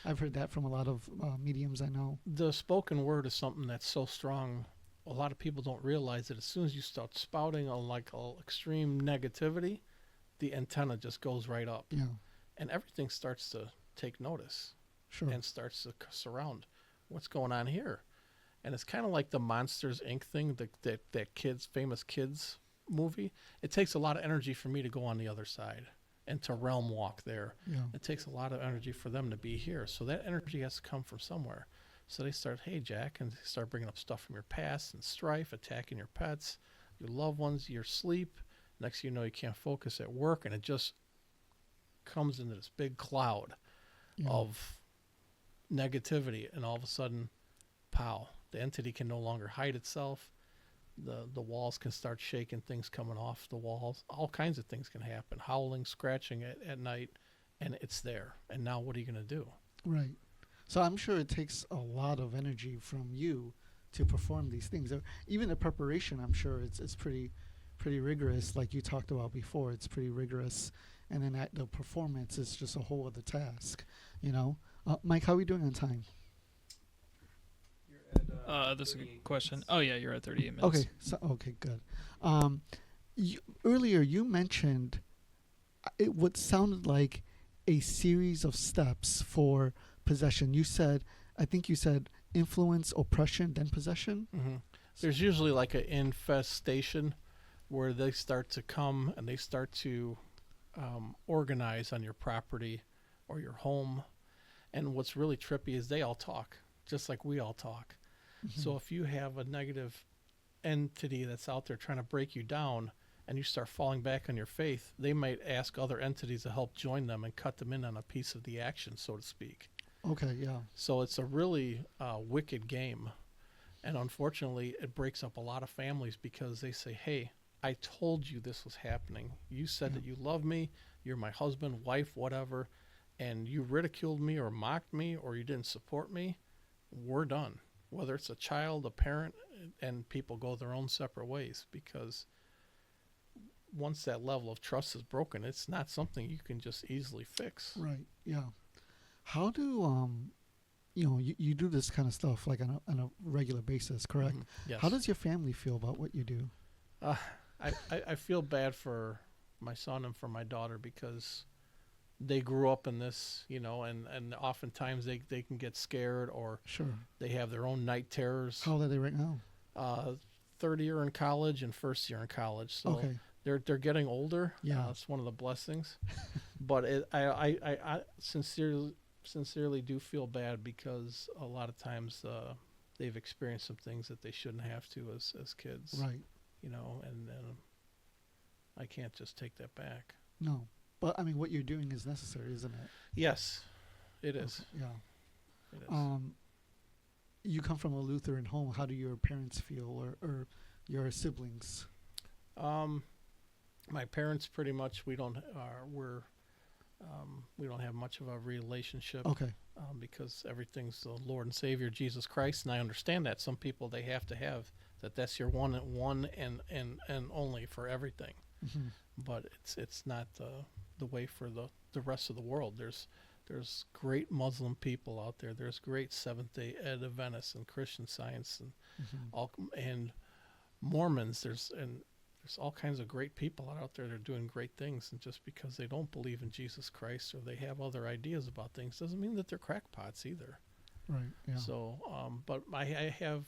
I've heard that from a lot of mediums I know. The spoken word is something that's so strong. A lot of people don't realize that as soon as you start spouting extreme negativity, the antenna just goes right up. Yeah. And everything starts to take notice. Sure. And starts to surround what's going on here. And it's kind of like the Monsters, Inc. thing, that famous kids movie. It takes a lot of energy for me to go on the other side and to realm walk there. Yeah. It takes a lot of energy for them to be here. So that energy has to come from somewhere. So they start, hey, Jack, and they start bringing up stuff from your past and strife, attacking your pets, your loved ones, your sleep. Next thing you know, you can't focus at work, and it just comes into this big cloud of negativity, and all of a sudden, pow, the entity can no longer hide itself. The walls can start shaking, things coming off the walls. All kinds of things can happen. Howling, scratching at night, and it's there. And now what are you going to do? Right. So I'm sure it takes a lot of energy from you to perform these things. Even the preparation, I'm sure it's pretty rigorous, like you talked about before. It's pretty rigorous. And then the performance is just a whole other task, Mike, how are we doing on time? This is a good question. Oh yeah, you're at 38 minutes. Okay, good. Earlier you mentioned what sounded like a series of steps for possession. I think you said influence, oppression, then possession. Mm-hmm. There's usually like an infestation where they start to come and they start to organize on your property or your home. And what's really trippy is they all talk, just like we all talk. Mm-hmm. So if you have a negative entity that's out there trying to break you down and you start falling back on your faith, they might ask other entities to help join them and cut them in on a piece of the action, so to speak. Okay, yeah. So it's a really wicked game. And unfortunately, it breaks up a lot of families because they say, hey, I told you this was happening. You said that you love me, you're my husband, wife, whatever, and you ridiculed me or mocked me or you didn't support me. We're done. Whether it's a child, a parent, and people go their own separate ways, because once that level of trust is broken, it's not something you can just easily fix. Right, yeah. How do, you do this kind of stuff like on a regular basis, correct? Mm-hmm. Yes. How does your family feel about what you do? I feel bad for my son and for my daughter, because they grew up in this, and oftentimes they can get scared, or sure, they have their own night terrors. How old are they right now? third year in college and first year in college. So Okay. they're getting older. Yeah. It's one of the blessings. But I sincerely do feel bad because a lot of times they've experienced some things that they shouldn't have to as kids. Right. You know, and I can't just take that back. No. But I mean, what you're doing is necessary, isn't it? Yes, it is. Okay. Yeah. It is. You come from a Lutheran home. How do your parents feel, or your siblings? My parents pretty much we don't have much of a relationship. Okay. Because everything's the Lord and Savior Jesus Christ, and I understand that some people they have to have that. That's your one and only for everything. Mm-hmm. But it's not the way for the rest of the world. There's great Muslim people out there. There's great Seventh-day Adventists and Christian Science and Mormons. There's all kinds of great people out there that are doing great things. And just because they don't believe in Jesus Christ or they have other ideas about things doesn't mean that they're crackpots either. Right. Yeah. So, but I have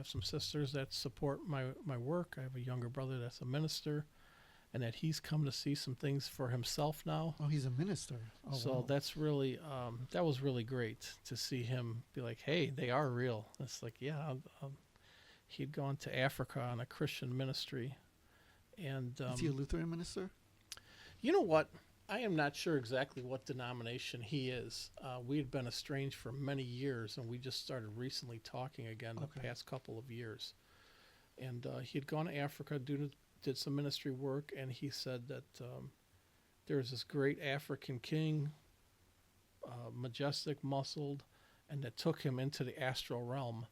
some sisters that support my work. I have a younger brother that's a minister, and that he's come to see some things for himself now. Oh, he's a minister. Oh, So wow. that's really that was really great to see him be like, hey, they are real. It's like, yeah, he'd gone to Africa on a Christian ministry, and Is he a Lutheran minister? you know what? I am not sure exactly what denomination he is. We had been estranged for many years, and we just started recently talking again the Okay. past couple of years. And he had gone to Africa, did some ministry work, and he said that there's this great African king, majestic, muscled, and that took him into the astral realm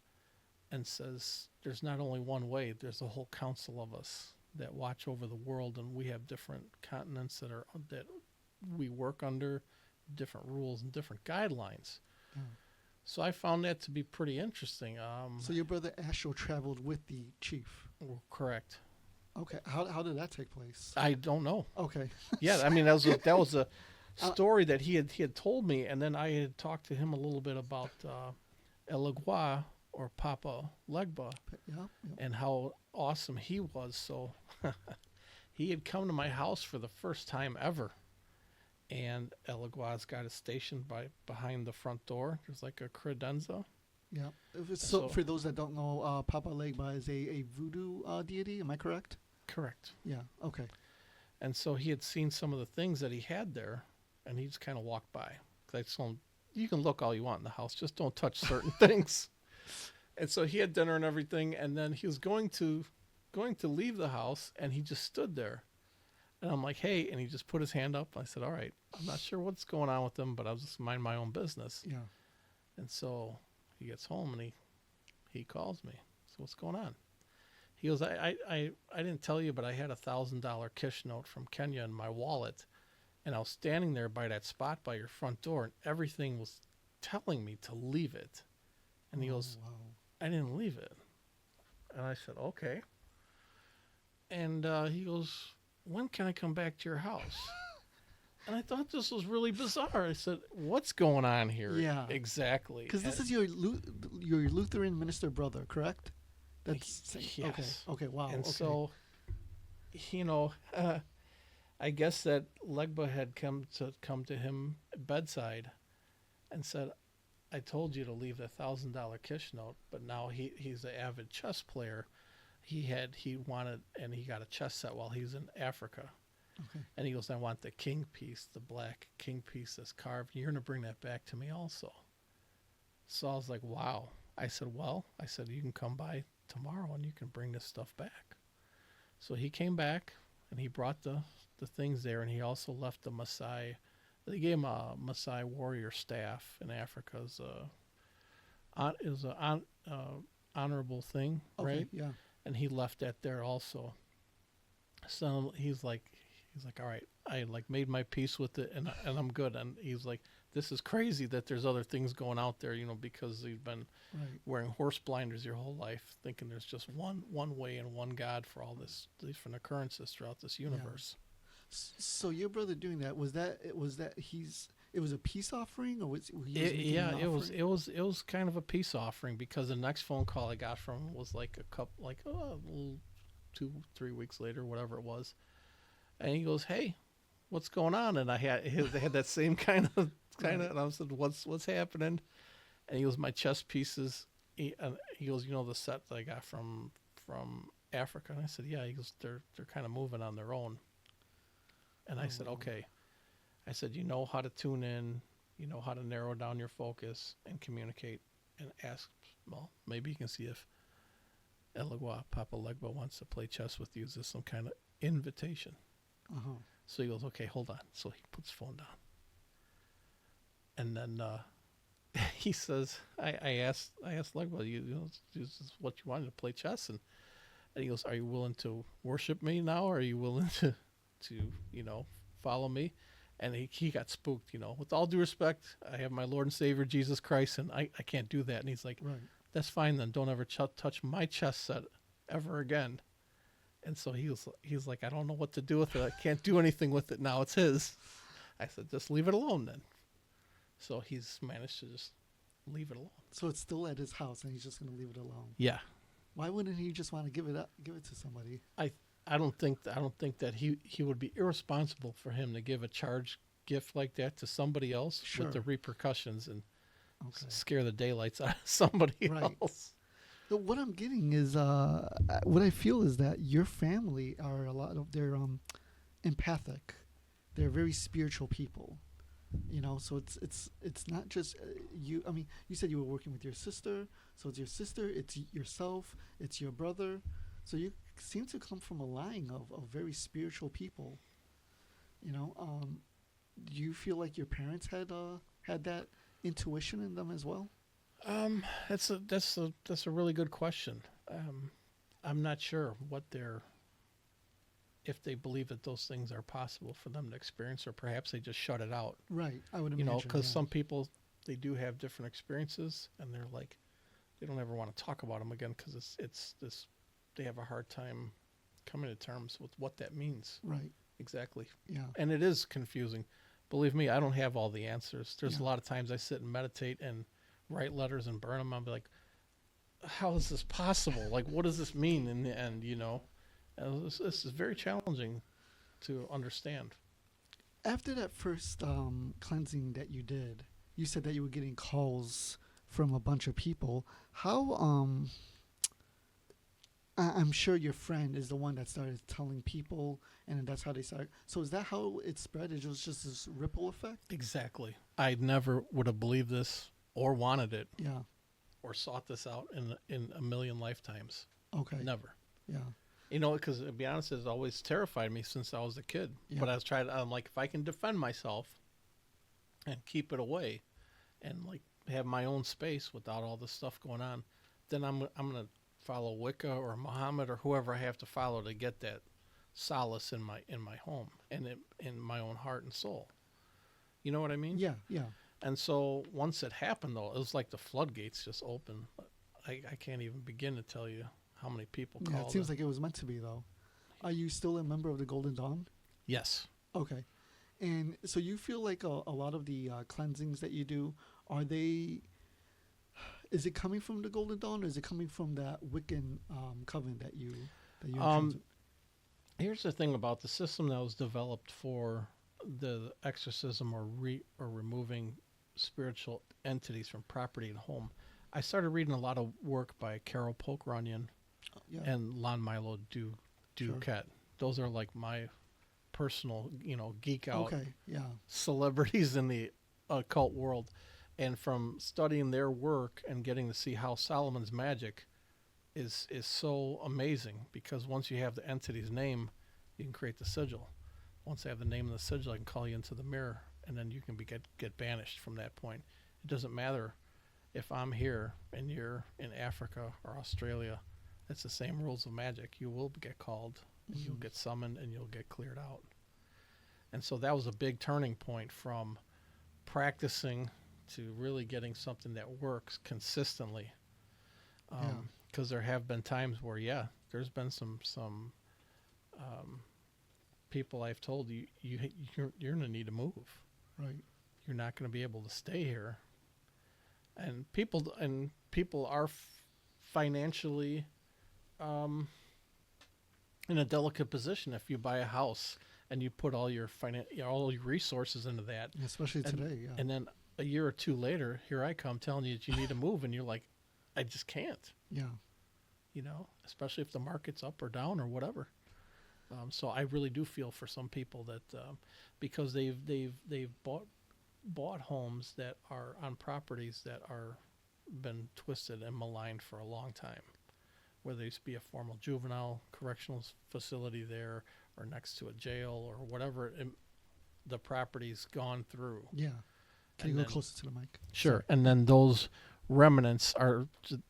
and says there's not only one way, there's a whole council of us that watch over the world, and we have different continents that we work under, different rules and different guidelines. Yeah. So I found that to be pretty interesting. So your brother Astral traveled with the chief. Correct. Okay. How did that take place? I don't know. Okay. Yeah, I mean that was a story that he had told me, and then I had talked to him a little bit about Elegua or Papa Legba Yeah. Yeah. and how awesome he was. So he had come to my house for the first time ever. And Elegua's got a station behind the front door. There's like a credenza. Yeah. So So- for those that don't know, Papa Legba is a voodoo deity. Am I correct? Correct. Yeah. Okay. And so he had seen some of the things that he had there, and he just kind of walked by. 'Cause I told him, you can look all you want in the house, just don't touch certain things. And so he had dinner and everything, and then he was going to leave the house, and he just stood there. And I'm like, hey, and he just put his hand up. I said, all right, I'm not sure what's going on with him, but I'll just mind my own business. Yeah. And so he gets home, and he calls me. So what's going on? He goes, I didn't tell you, but I had $1,000 Kish note from Kenya in my wallet, and I was standing there by that spot by your front door, and everything was telling me to leave it. And he goes, Wow. I didn't leave it. And I said, okay. And he goes, when can I come back to your house? And I thought this was really bizarre. I said, what's going on here? Yeah. Exactly. Because this And- is your Lutheran minister brother, correct? That's Yes. Okay. Wow. And okay. so, I guess that Legba had come to him bedside and said, I told you to leave the $1,000 Kish note, but now he's an avid chess player. He wanted, and he got a chess set while he's in Africa. Okay. And he goes, I want the king piece, the black king piece that's carved. You're going to bring that back to me also. So I was like, wow. I said, you can come by tomorrow and you can bring this stuff back. So he came back and he brought the things there, and he also left the Maasai. They gave him a Maasai warrior staff in Africa as an honorable thing, Okay. right? Yeah. And he left that there also. So he's like, all right, I like made my peace with it, and I'm good. And he's like, this is crazy that there's other things going out there, because you've been Right. wearing horse blinders your whole life, thinking there's just one way and one God for all this different occurrences throughout this universe. So your brother doing that is it was a peace offering, or he was making Yeah, an it was kind of a peace offering, because the next phone call I got from him was like a 2-3 weeks later, whatever it was, and he goes, "Hey, what's going on?" And they had that same kind of, and I said, "What's happening?" And he goes, "My chess pieces." And he goes, "You know the set that I got from Africa?" And I said, "Yeah." He goes, "They're kind of moving on their own." And I said, wow. "Okay." I said, "You know how to tune in, you know how to narrow down your focus and communicate and ask. Well, maybe you can see if Elegua, Papa Legba wants to play chess with you. Is this some kind of invitation?" Uh-huh. So he goes, "Okay, hold on." So he puts the phone down. And then he says, I asked Legba, "You know, is this what you wanted to play chess?" And he goes, "Are you willing to worship me now? Or are you willing to follow me?" And he got spooked, "With all due respect, I have my Lord and Savior Jesus Christ, and I can't do that." And he's like, Right. "That's fine then. Don't ever touch my chess set ever again." And so he's like, "I don't know what to do with it. I can't do anything with it now. It's his." I said, "Just leave it alone then." So he's managed to just leave it alone. So it's still at his house, and he's just going to leave it alone. Yeah. Why wouldn't he just want to give it to somebody? I don't think that he would be irresponsible for him to give a charged gift like that to somebody else with the repercussions and scare the daylights out of somebody else. So what I'm getting is, what I feel is that your family are they're empathic. They're very spiritual people. So it's not just you. I mean, you said you were working with your sister, so it's your sister, it's yourself, it's your brother. So you seem to come from a line of very spiritual people. Do you feel like your parents had that intuition in them as well? That's a really good question. I'm not sure if they believe that those things are possible for them to experience, or perhaps they just shut it out. Right, I would imagine. Because some people, they do have different experiences, and they're like, they don't ever want to talk about them again, because it's this, they have a hard time coming to terms with what that means. Right. Exactly. Yeah. And it is confusing. Believe me, I don't have all the answers. There's a lot of times I sit and meditate and write letters and burn them. I'll be like, how is this possible? Like, what does this mean in the end, And this is very challenging to understand. After that first cleansing that you did, you said that you were getting calls from a bunch of people. How I'm sure your friend is the one that started telling people, and that's how they started. So is that how it spread? It was just this ripple effect? Exactly. I never would have believed this or wanted it. Yeah. Or sought this out in a million lifetimes. Okay. Never. Yeah. Because to be honest, it's always terrified me since I was a kid. Yeah. But I'm like, if I can defend myself and keep it away and like have my own space without all this stuff going on, then I'm going to follow Wicca or Muhammad or whoever I have to follow to get that solace in my home and in my own heart and soul. You know what I mean? Yeah, yeah. And so once it happened, though, it was like the floodgates just opened. I can't even begin to tell you how many people called. Yeah, it seems like it was meant to be, though. Are you still a member of the Golden Dawn? Yes. Okay. And so you feel like a lot of the cleansings that you do, is it coming from the Golden Dawn, or is it coming from that Wiccan coven that you Here's the thing about the system that was developed for the exorcism or removing spiritual entities from property and home. I started reading a lot of work by Carol Pocronian and Lon Milo Duquette. Sure. Those are like my personal, geek out celebrities in the occult world. And from studying their work and getting to see how Solomon's magic is so amazing, because once you have the entity's name, you can create the sigil. Once I have the name of the sigil, I can call you into the mirror, and then you can get banished from that point. It doesn't matter if I'm here and you're in Africa or Australia. It's the same rules of magic. You will get called, and you'll get summoned, and you'll get cleared out. And so that was a big turning point from practicing to really getting something that works consistently. Because there have been times where, there's been some people I've told you're going to need to move. Right. you're not going to be able to stay here. And people are financially in a delicate position if you buy a house and you put all your all your resources into that. Especially today, yeah. And then a year or two later, here I come telling you that you need to move, and you're like, I just can't. Yeah. You know, especially if the market's up or down or whatever. So I really do feel for some people that because they've bought homes that are on properties that are been twisted and maligned for a long time, whether it used to be a formal juvenile correctional facility there or next to a jail or whatever the property's gone through. Yeah. Can you go closer to the mic? Sure. Sorry. And then those remnants are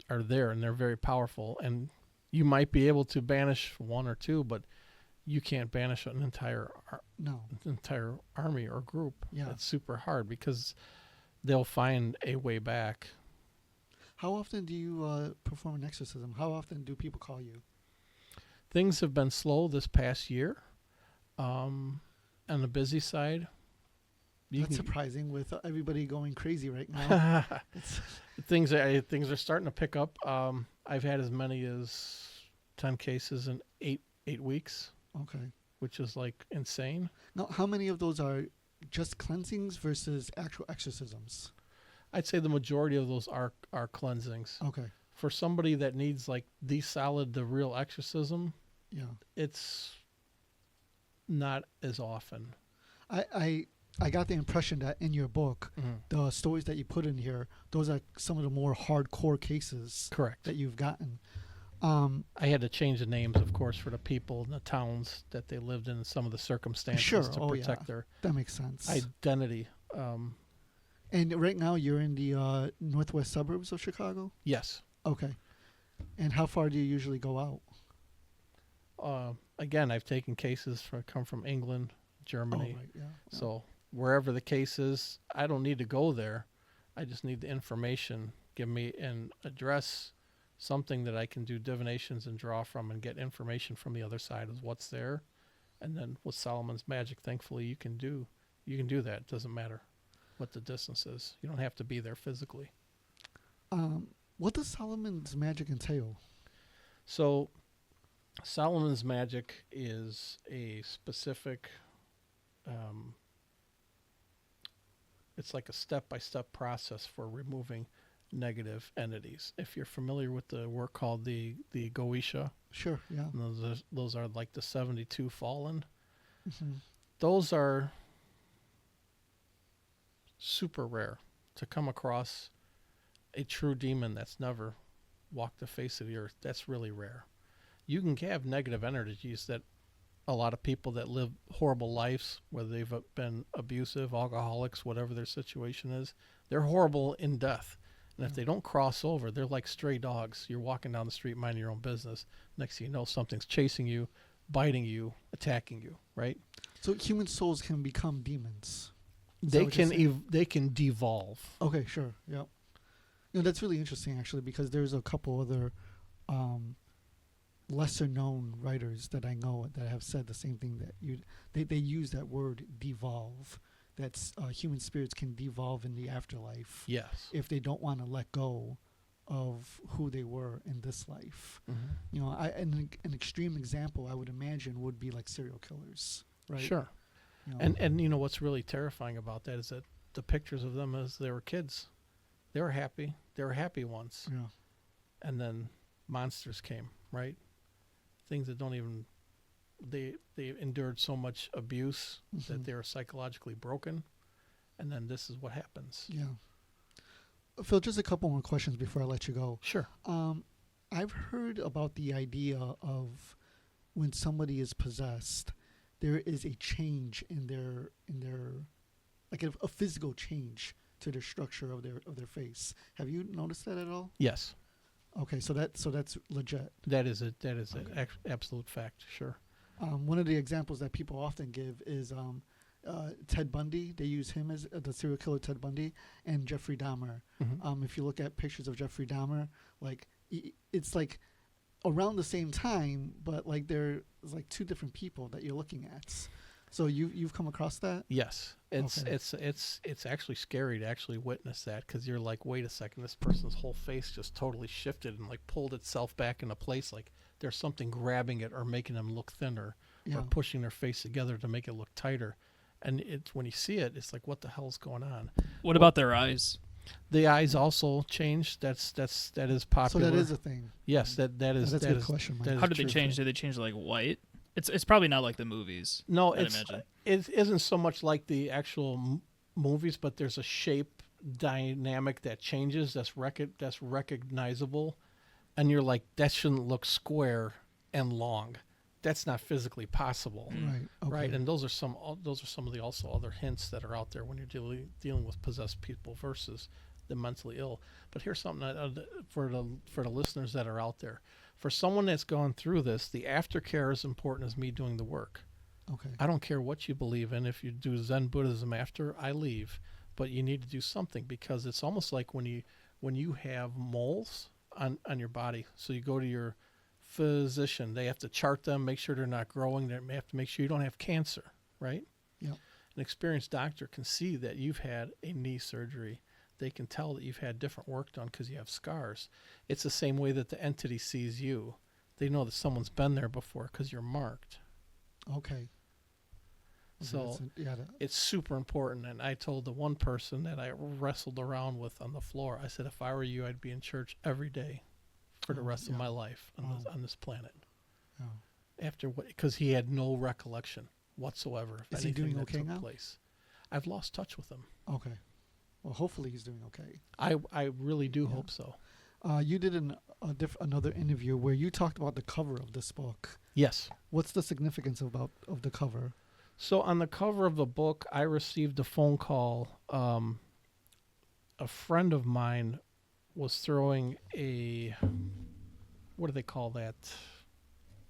there, and they're very powerful. And you might be able to banish one or two, but you can't banish an entire army or group. Yeah. That's super hard because they'll find a way back. How often do you perform an exorcism? How often do people call you? Things have been slow this past year. On the busy side. That's surprising with everybody going crazy right now. Things are starting to pick up. I've had as many as 10 cases in 8 weeks. Okay. Which is like insane. Now, how many of those are just cleansings versus actual exorcisms? I'd say the majority of those are cleansings. Okay. For somebody that needs like the real exorcism, yeah, it's not as often. I got the impression that in your book, the stories that you put in here, those are some of the more hardcore cases. Correct. That you've gotten. I had to change the names, of course, for the people in the towns that they lived in and some of the circumstances to protect their that makes sense. Identity. And right now you're in the northwest suburbs of Chicago? Yes. Okay. And how far do you usually go out? Again, I've taken cases come from England, Germany. Oh, right, yeah. So wherever the case is, I don't need to go there. I just need the information. Give me an address, something that I can do divinations and draw from and get information from the other side of what's there. And then with Solomon's magic, thankfully, you can do that. It doesn't matter what the distance is. You don't have to be there physically. What does Solomon's magic entail? So Solomon's magic is a specific, it's like a step-by-step process for removing negative entities. If you're familiar with the work called the Goetia. Sure, yeah. Those are like the 72 fallen. Mm-hmm. Those are super rare to come across a true demon that's never walked the face of the earth. That's really rare. You can have negative energies that a lot of people that live horrible lives, whether they've been abusive, alcoholics, whatever their situation is, they're horrible in death. And if they don't cross over, they're like stray dogs. You're walking down the street minding your own business. Next thing you know, something's chasing you, biting you, attacking you, right? So human souls can become demons. They can devolve. Okay, sure. Yep. That's really interesting, actually, because there's a couple other lesser-known writers that I know that have said the same thing, that they use that word devolve, that human spirits can devolve in the afterlife. Yes. If they don't want to let go of who they were in this life. Mm-hmm. An extreme example I would imagine would be like serial killers, right? Sure. And you know what's really terrifying about that is that the pictures of them as they were kids, they were happy. They were happy once. Yeah. And then monsters came, right? Things that don't even they endured so much abuse that they were psychologically broken, and then this is what happens. Yeah. Phil, just a couple more questions before I let you go. Sure. I've heard about the idea of when somebody is possessed, there is a change in their like a physical change to the structure of their face. Have you noticed that at all? Yes. Okay, so that's legit. That is an absolute fact. Sure. One of the examples that people often give is Ted Bundy. They use him as the serial killer Ted Bundy, and Jeffrey Dahmer. Mm-hmm. If you look at pictures of Jeffrey Dahmer, like it's like around the same time, but like there's like two different people that you're looking at. So you've come across that? Yes, it's Okay. it's actually scary to actually witness that, because you're like, wait a second, this person's whole face just totally shifted and like pulled itself back into place, like there's something grabbing it or making them look thinner Yeah. or pushing their face together to make it look tighter. And it's when you see it, it's like, what the hell's going on? What about their eyes? The eyes also change. That is popular. So that is a thing. Yes, that is That's a that good is question, Mike. that is How did they true change? thing. Did they change to like white? It's probably not like the movies. No, I'd it's imagine. it isn't so much like the actual movies, but there's a shape dynamic that changes. That's recognizable, and you're like, that shouldn't look square and long. That's not physically possible. Right. Okay. Right, and those are some of the also other hints that are out there when you're dealing with possessed people versus the mentally ill. But here's something for the listeners that are out there. For someone that's gone through this, the aftercare is important as me doing the work. Okay. I don't care what you believe in. If you do Zen Buddhism after, I leave. But you need to do something, because it's almost like when you have moles on your body. So you go to your physician, they have to chart them, make sure they're not growing. They have to make sure you don't have cancer, right? Yeah. An experienced doctor can see that you've had a knee surgery. They can tell that you've had different work done because you have scars. It's the same way that the entity sees you. They know that someone's been there before because you're marked. Okay. So it's super important. And I told the one person that I wrestled around with on the floor, I said, if I were you, I'd be in church every day for the rest of my life on this planet. Oh. After what? Because he had no recollection whatsoever of Is he anything doing that okay took now? place. I've lost touch with him. Okay. Well, hopefully he's doing okay. I really do Yeah. hope so. You did another interview where you talked about the cover of this book. Yes. What's the significance of the cover? So on the cover of the book, I received a phone call. A friend of mine was throwing a, what do they call that?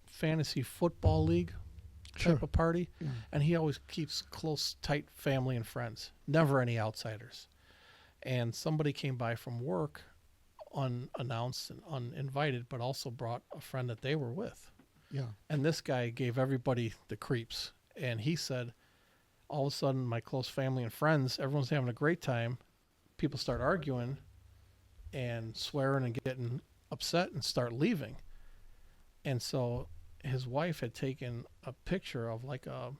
Fantasy football league type of party. Yeah. And he always keeps close, tight family and friends, never any outsiders. And somebody came by from work unannounced and uninvited, but also brought a friend that they were with. Yeah. And this guy gave everybody the creeps. And he said, all of a sudden, my close family and friends, everyone's having a great time. People start arguing and swearing and getting upset and start leaving. And so his wife had taken a picture of like a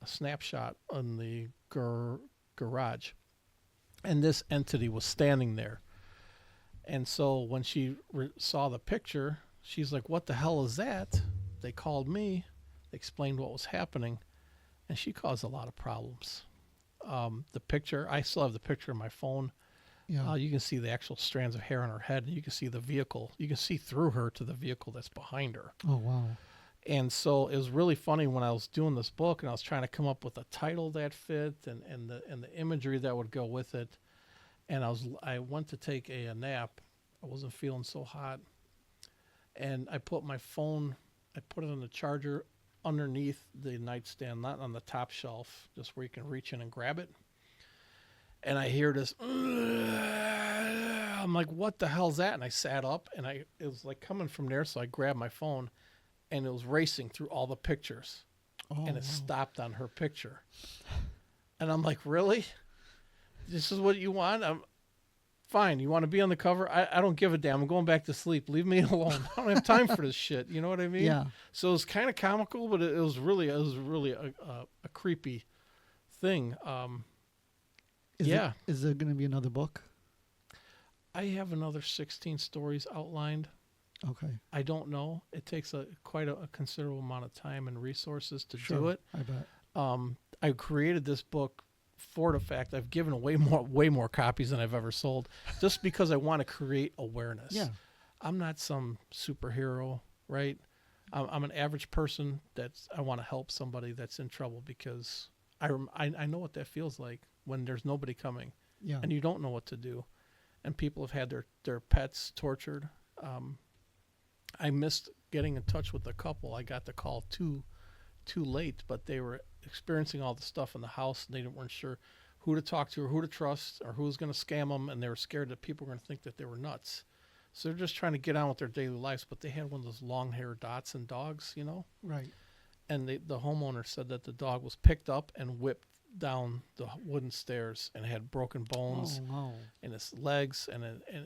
snapshot on the garage. And this entity was standing there. And so when she saw the picture, she's like, what the hell is that? They called me. They explained what was happening. And she caused a lot of problems. The picture, I still have the picture on my phone. Yeah. You can see the actual strands of hair on her head. And you can see the vehicle. You can see through her to the vehicle that's behind her. Oh, wow. And so it was really funny when I was doing this book and I was trying to come up with a title that fit and the imagery that would go with it. And I went to take a nap. I wasn't feeling so hot. And I put my phone, I put it on the charger underneath the nightstand, not on the top shelf, just where you can reach in and grab it. And I hear this, I'm like, what the hell's that? And I sat up and it was like coming from there. So I grabbed my phone and it was racing through all the pictures. Oh, And it wow. stopped on her picture. And I'm like, really? This is what you want? I'm fine. You want to be on the cover? I don't give a damn. I'm going back to sleep. Leave me alone. I don't have time for this shit. You know what I mean? Yeah. So it was kind of comical, but it was really a creepy thing. Is yeah. Is there going to be another book? I have another 16 stories outlined. Okay. I don't know. It takes quite a considerable amount of time and resources to Sure. do it. I bet. I created this book for the fact I've given away way more copies than I've ever sold, just because I want to create awareness. Yeah. I'm not some superhero, right? I'm an average person I want to help somebody that's in trouble, because I know what that feels like when there's nobody coming Yeah. and you don't know what to do, and people have had their pets tortured. I missed getting in touch with a couple. I got the call too late, but they were experiencing all the stuff in the house, and they weren't sure who to talk to or who to trust or who was going to scam them, and they were scared that people were going to think that they were nuts. So they're just trying to get on with their daily lives, but they had one of those long-haired Dotson dogs, you know? Right. and the homeowner said that the dog was picked up and whipped down the wooden stairs and had broken bones Oh no. in its legs and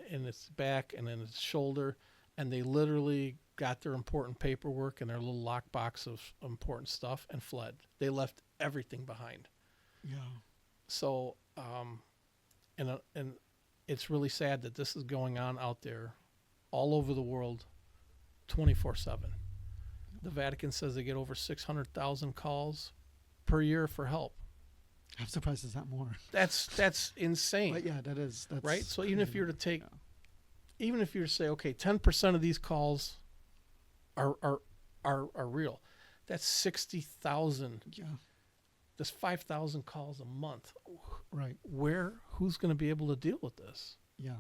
in its back and in its shoulder, and they literally got their important paperwork and their little lockbox of important stuff and fled. They left everything behind. Yeah. So, and it's really sad that this is going on out there all over the world 24/7. The Vatican says they get over 600,000 calls per year for help. I'm surprised it's not more. That's insane. But yeah, that's right? So even if you were to take, yeah. even if you were to say, okay, 10% of these calls are real, that's 60,000. Yeah. That's 5,000 calls a month. Right. Who's going to be able to deal with this? Yeah.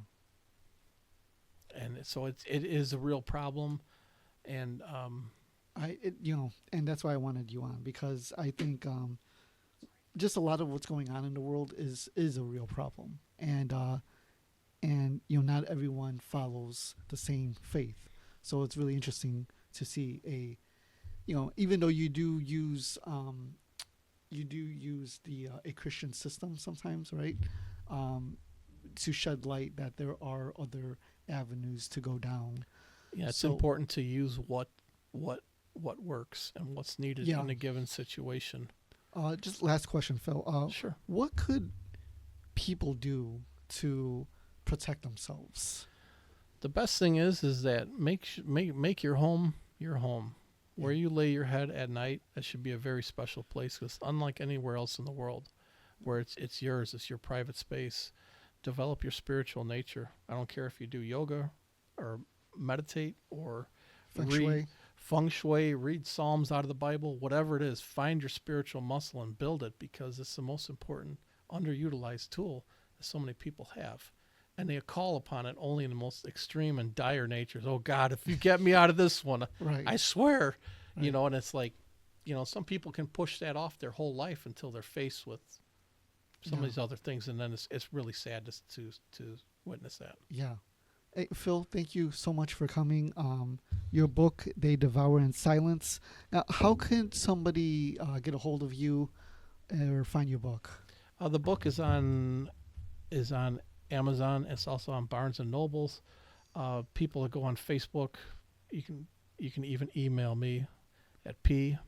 And so it is a real problem, and and that's why I wanted you on, because I think just a lot of what's going on in the world is a real problem, and not everyone follows the same faith, so it's really interesting to see even though you do use the a Christian system sometimes, right, to shed light that there are other avenues to go down. Yeah, it's important to use what works and what's needed in a given situation. Just last question, Phil. Sure. What could people do to protect themselves? The best thing is that make your home your home. Yeah. Where you lay your head at night, that should be a very special place, because unlike anywhere else in the world, where it's yours, it's your private space. Develop your spiritual nature. I don't care if you do yoga or meditate or read feng shui, read Psalms out of the Bible, whatever it is. Find your spiritual muscle and build it, because it's the most important underutilized tool that so many people have. And they call upon it only in the most extreme and dire natures. Oh, God, if you get me out of this one, Right. I swear. Right. And it's like, some people can push that off their whole life until they're faced with some of these other things, and then it's really sad to witness that. Yeah. Hey, Phil, thank you so much for coming. Your book, They Devour in Silence. Now, how can somebody get a hold of you or find your book? The book is on Amazon. It's also on Barnes and Nobles. People that go on Facebook, you can even email me at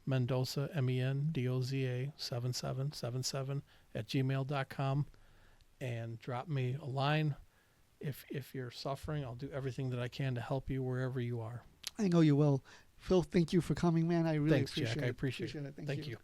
Mendoza, Mendoza 7777 @gmail.com, and drop me a line. If you're suffering, I'll do everything that I can to help you wherever you are. I know you will. Phil, thank you for coming, man. I really Thanks, appreciate Jack. it. I appreciate it. it. Thank you.